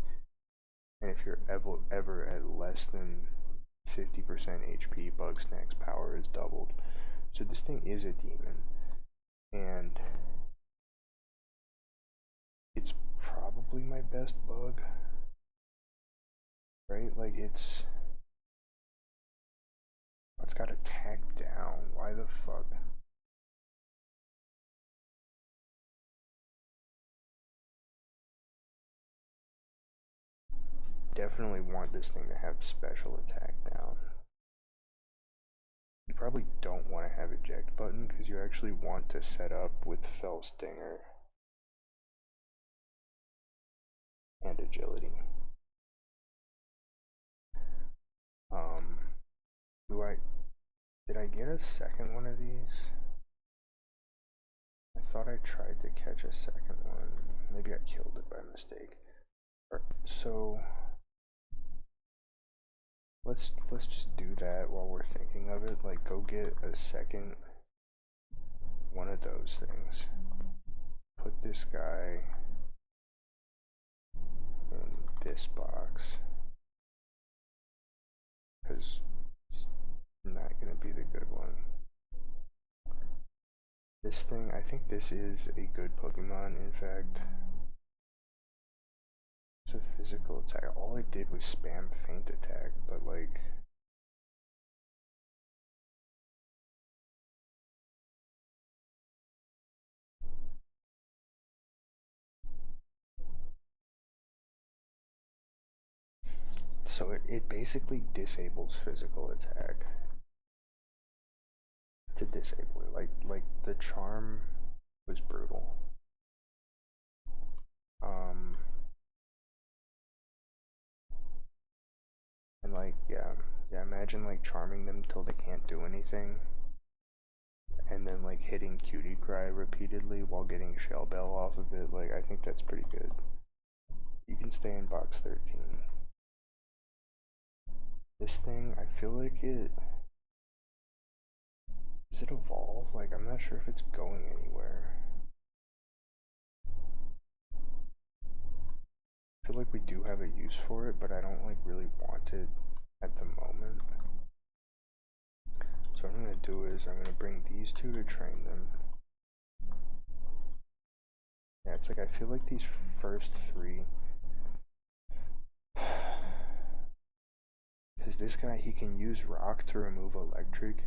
Speaker 1: and if you're ever at less than 50% HP, bug snack's power is doubled. So this thing is a demon, and it's probably my best bug, right? Like it's got attack down. Why the fuck? Definitely want this thing to have special attack down. You probably don't want to have eject button because you actually want to set up with fell stinger and agility. Did I get a second one of these? I thought I tried to catch a second one. Maybe I killed it by mistake. So let's just do that while we're thinking of it. Like, go get a second one of those things. Put this guy in this box because it's not gonna be the good one. This thing, I think this is a good Pokemon, in fact. It's a physical attack. All it did was spam feint attack, but like... So it basically disables physical attack. To disable it. Like the charm was brutal. And like, yeah, imagine like charming them till they can't do anything, and then like hitting Cutie Cry repeatedly while getting Shell Bell off of it. Like, I think that's pretty good. You can stay in box 13. This thing, I feel like it... Does it evolve? Like, I'm not sure if it's going anywhere. I feel like we do have a use for it, but I don't like really want it at the moment. So what I'm gonna do is I'm gonna bring these two to train them. Yeah, it's like I feel like these first three, because this guy, he can use rock to remove electric,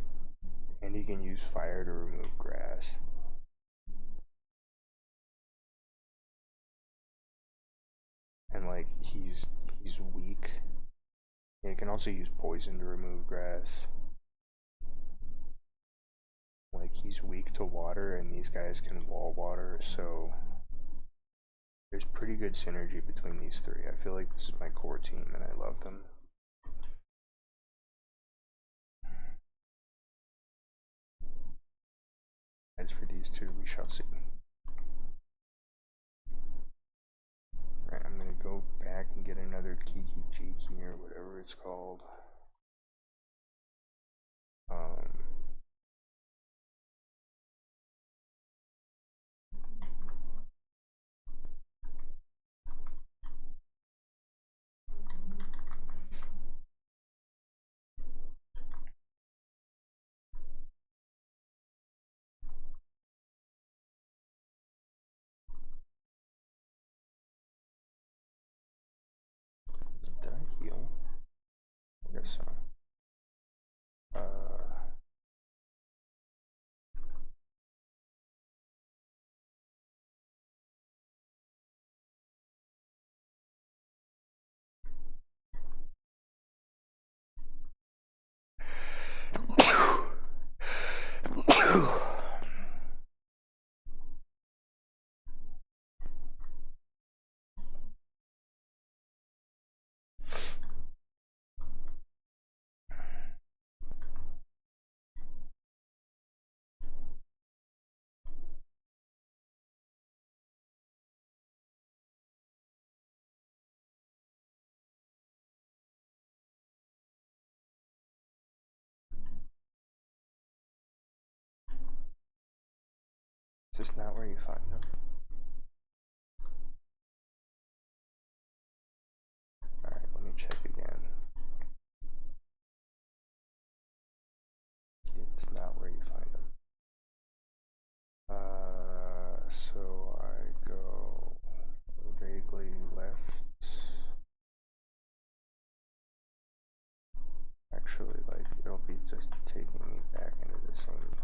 Speaker 1: and he can use fire to remove grass. And like he's weak. Yeah, he can also use poison to remove grass. Like, he's weak to water, and these guys can wall water, so there's pretty good synergy between these three. I feel like this is my core team, and I love them. As for these two, we shall see. Right, I'm gonna go back and get another Kiki Jiki or whatever it's called. Did I heal? I guess so. Is this not where you find them? Alright, let me check again. It's not where you find them. So I go vaguely left. Actually, like, it'll be just taking me back into the same.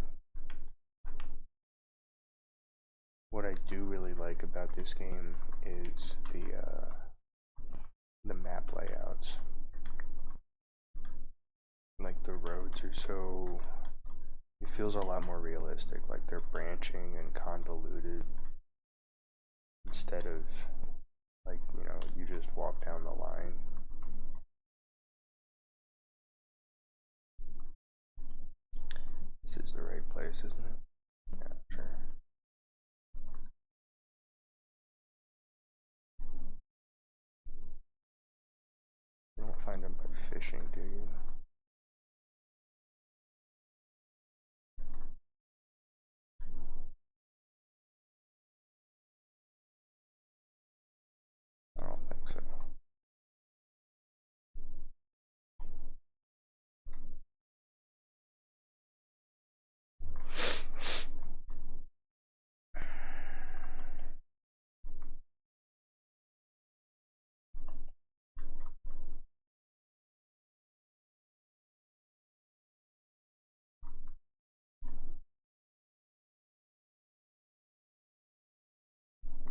Speaker 1: What I do really like about this game is the map layouts. Like, the roads are so, it feels a lot more realistic, like they're branching and convoluted instead of, like, you know, you just walk down the line. This is the right place, isn't it? Yeah, sure. You don't find them by fishing, do you? I don't think so.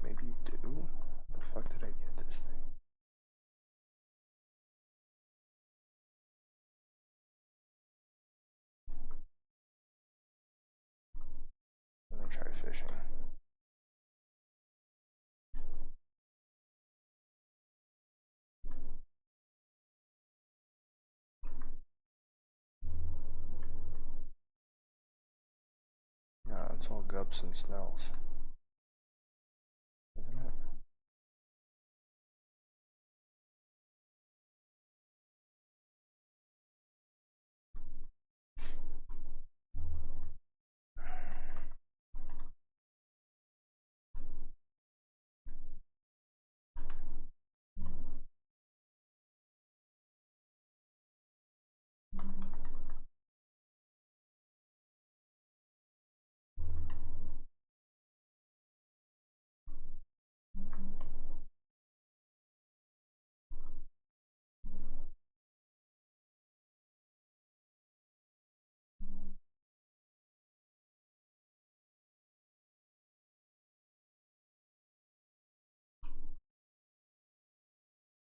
Speaker 1: Maybe you do? How the fuck did I get this thing? I'm gonna try fishing. No, it's all gups and snells, isn't it?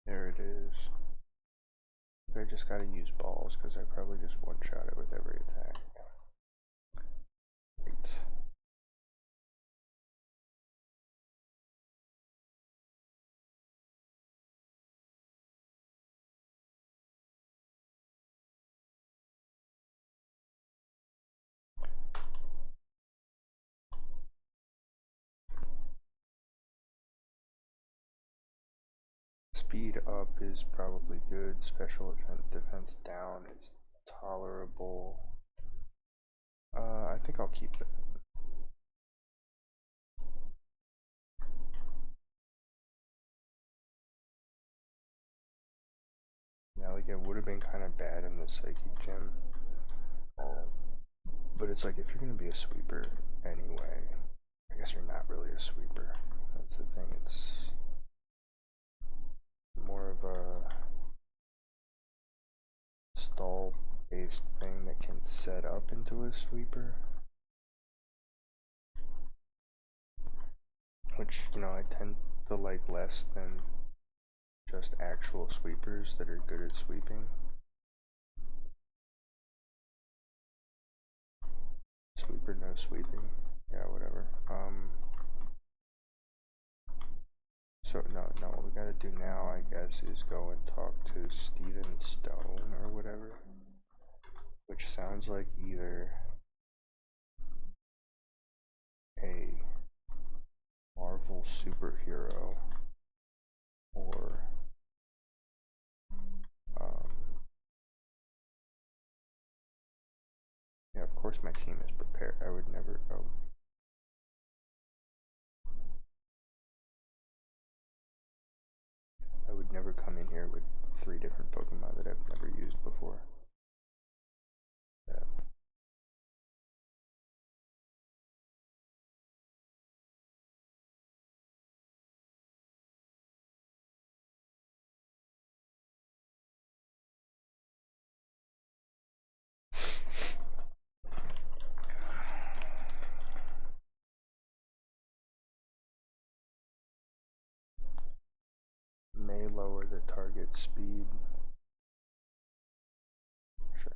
Speaker 1: There it is. I just gotta use balls because I probably just one-shot it with every attack. Great. Speed up is probably good. Special defense down is tolerable. I think I'll keep that. Yeah, like it would have been kind of bad in the psychic gym, but it's like if you're gonna be a sweeper anyway, I guess you're not really a sweeper. That's the thing. It's more of a stall-based thing that can set up into a sweeper, which, you know, I tend to like less than just actual sweepers that are good at sweeping. Sweeper, no sweeping. Yeah, whatever. So no, what we gotta do now, I guess, is go and talk to Steven Stone or whatever, which sounds like either a Marvel superhero or yeah, of course my team is prepared. I would never. Oh, would never come in here with 3 different Pokemon that I've never used before. Yeah. May lower the target speed. Sure.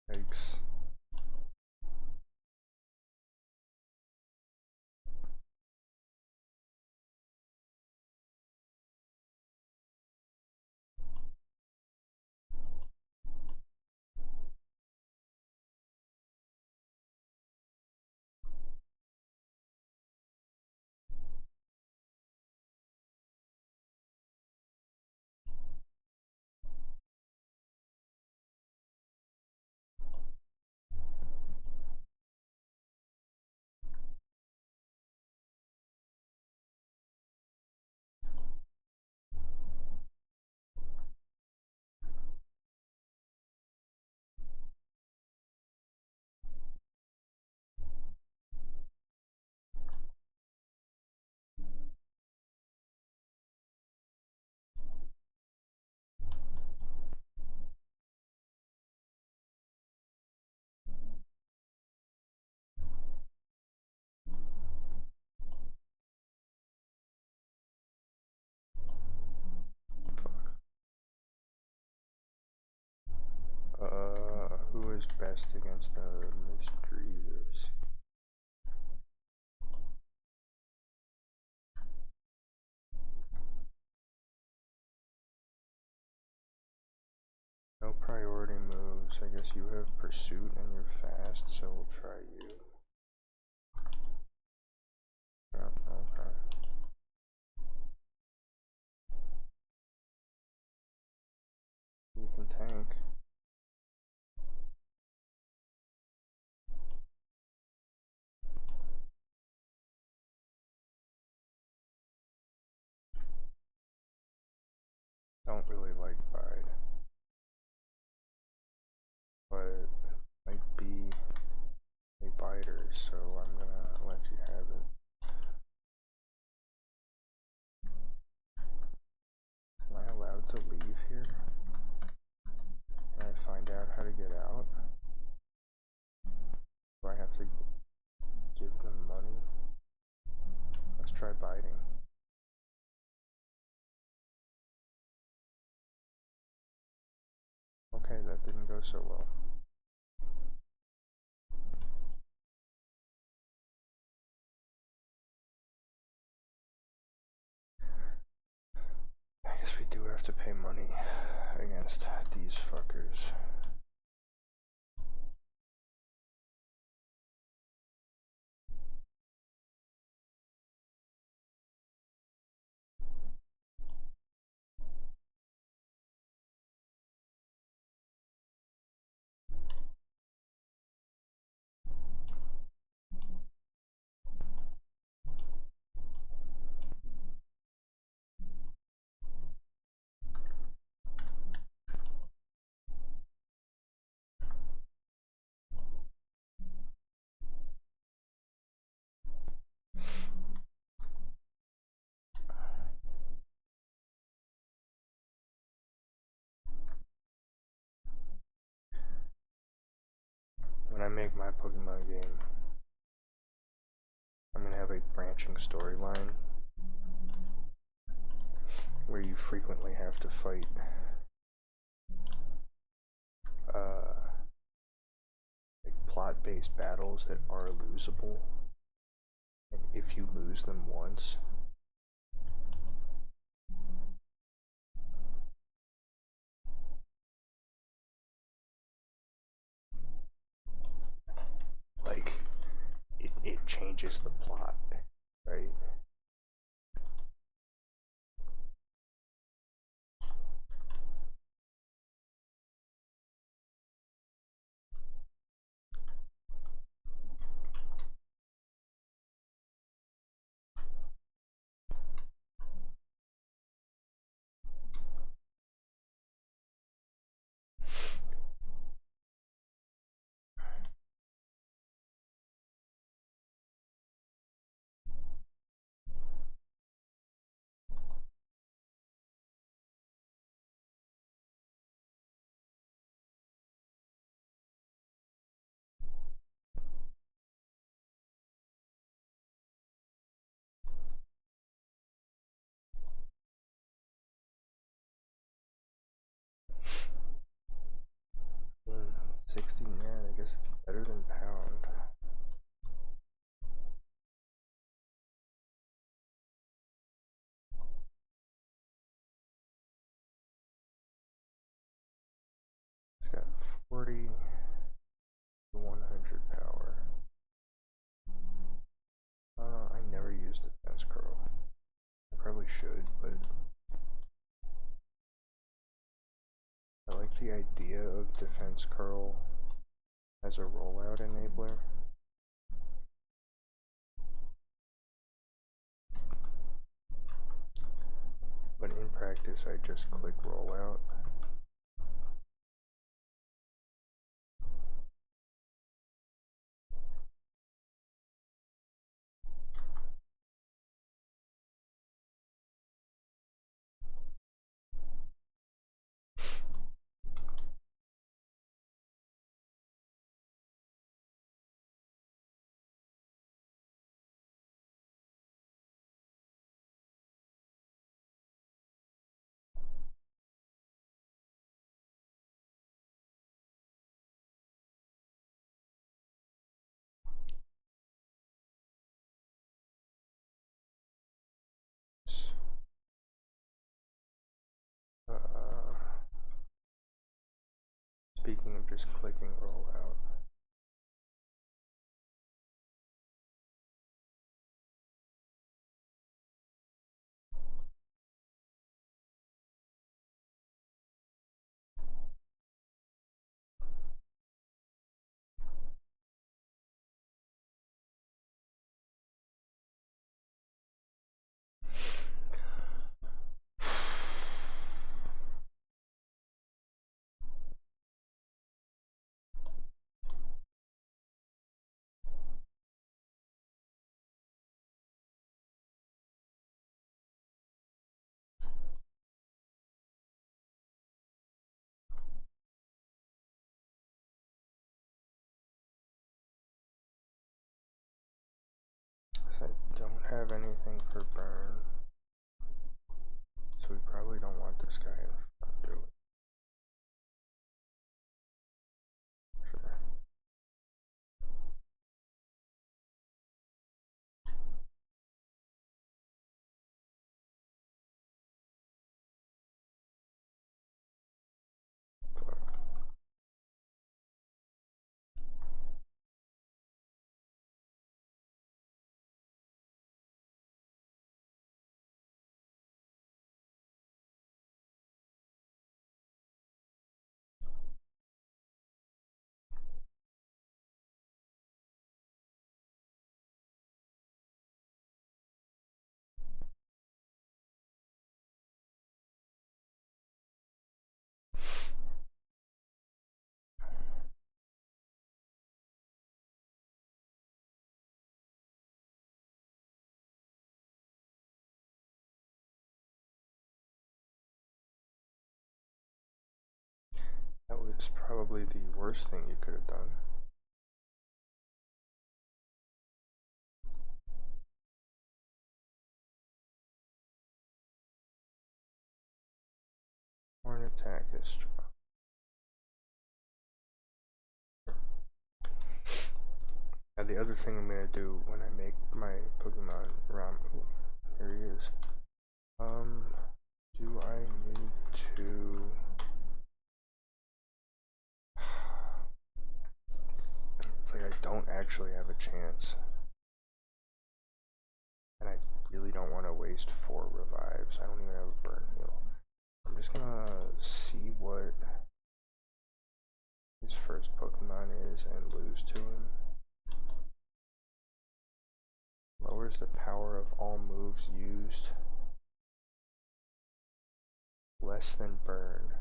Speaker 1: Yikes. Who is best against the Misdreavers? No priority moves. I guess you have Pursuit and you're fast, so we'll try you. Yeah, okay. You can tank. Don't really like Bide, but might be a biter, so I'm gonna let you have it. Am I allowed to leave here? Can I find out how to get out? Do I have to give them money? Let's try biting. Okay, that didn't go so well. I guess we do have to pay money against these fuckers. When I make my Pokemon game, I'm gonna have a branching storyline where you frequently have to fight like plot-based battles that are losable, and if you lose them once, like it changes the plot, right? Mm, 60, yeah, I guess it's better than pound. It's got 40 to 100 power. I never used defense curl. I probably should, but I like the idea of defense curl as a rollout enabler. But in practice, I just click rollout. Speaking of just clicking rollout. I don't have anything for burn, so we probably don't want this guy in front, do it. Sure. Fuck. That was probably the worst thing you could have done. Horn attack is strong. Now the other thing I'm gonna do when I make my Pokemon Ram, here he is. Do I need to? It's like I don't actually have a chance, and I really don't want to waste 4 revives. I don't even have a burn heal. I'm just gonna see what his first Pokemon is and lose to him. Lowers the power of all moves used. Less than burn.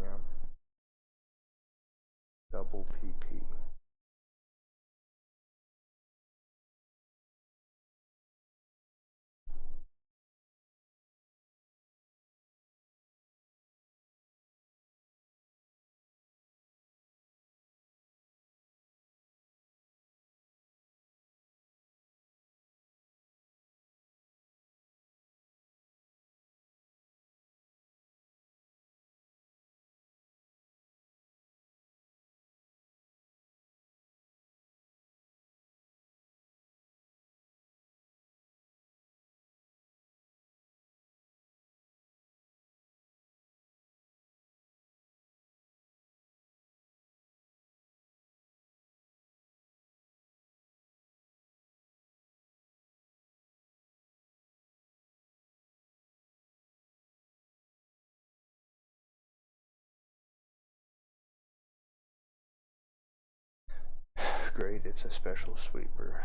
Speaker 1: Yeah. Double PP. Great, it's a special sweeper.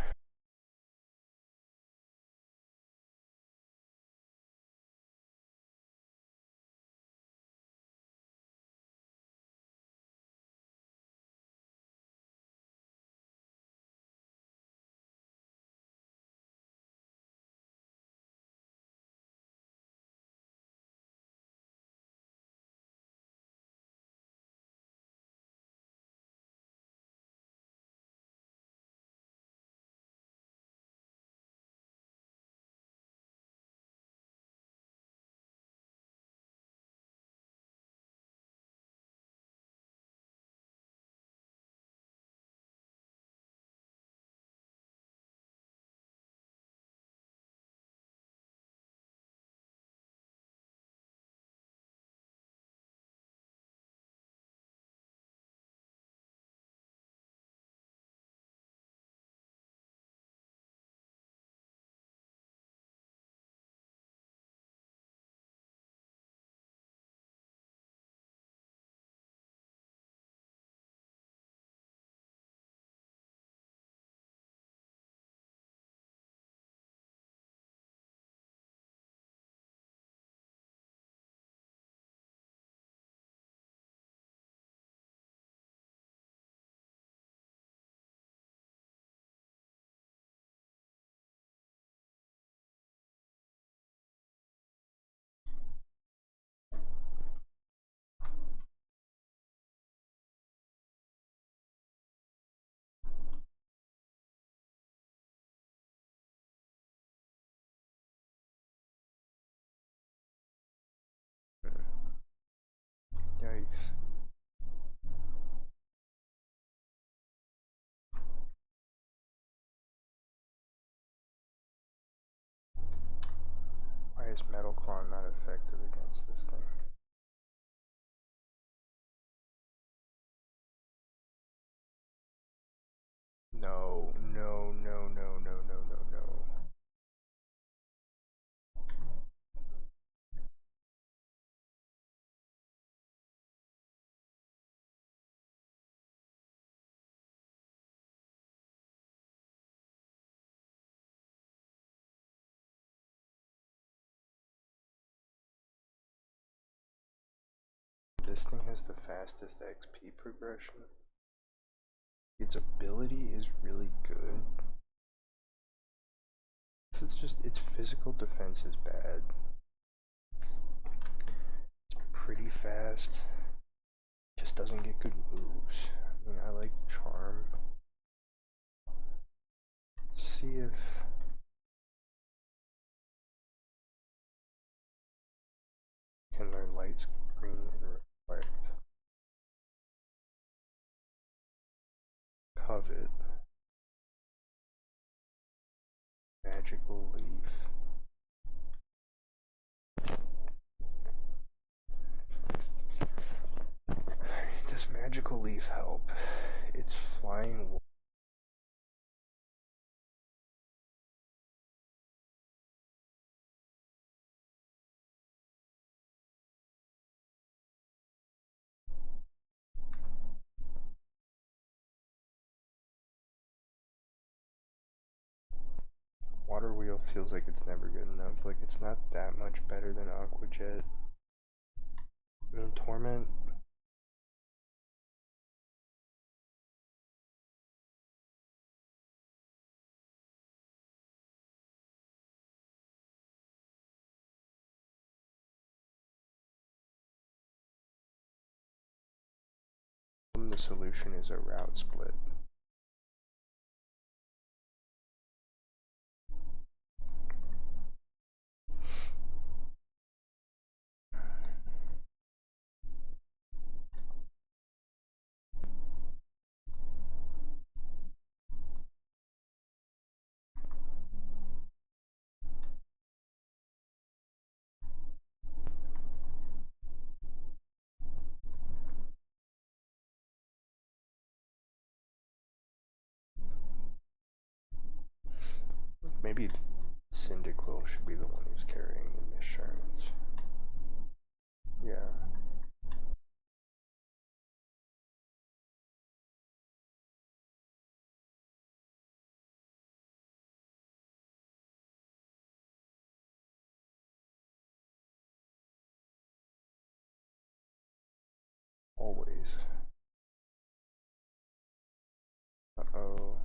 Speaker 1: Yikes. Why is Metal Claw not effective against this thing? No, no, no, no, no, no, no, no. This thing has the fastest XP progression. Its ability is really good. It's just, its physical defense is bad. It's pretty fast. Just doesn't get good moves. I mean, I like Charm. Let's see if can learn Light Screen and Reflect. Covet. Magical leaf. Does magical leaf help? It's flying. Water wheel feels like it's never good enough. Like it's not that much better than Aqua Jet. I mean, Torment. The solution is a route split. Maybe Cyndaquil should be the one who's carrying the insurance. Yeah. Always. Uh-oh.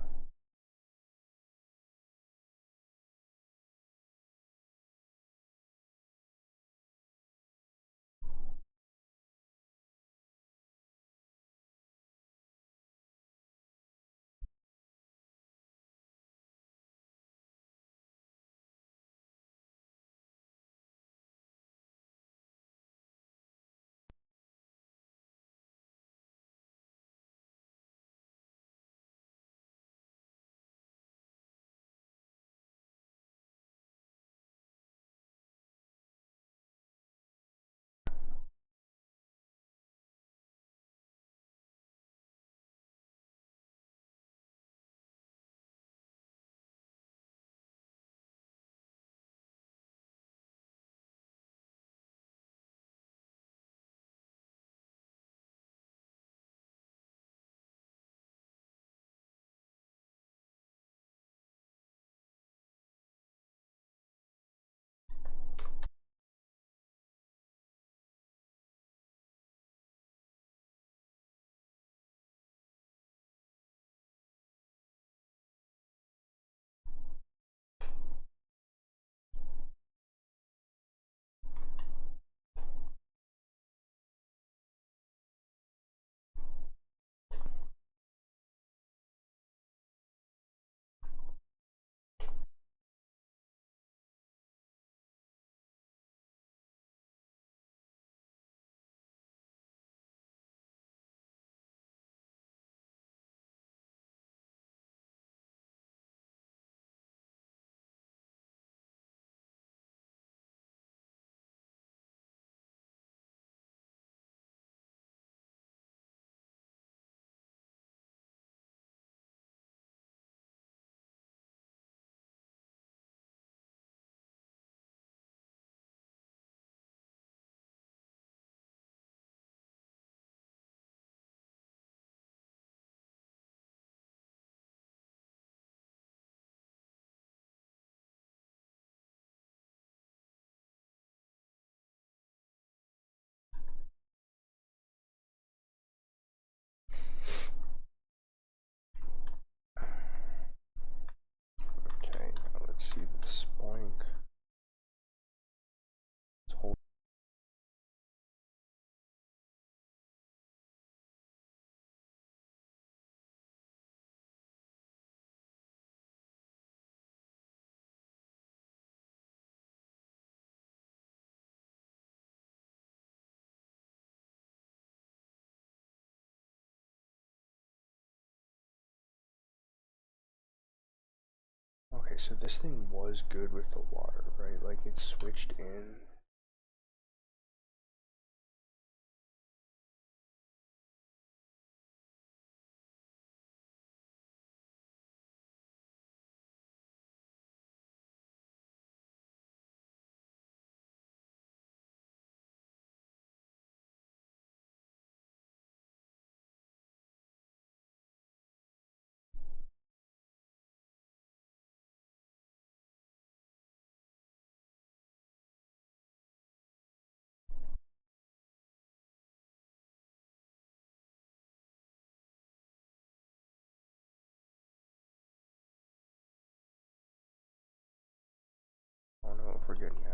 Speaker 1: so this thing was good with the water, right? Like it switched in. I don't know if we're getting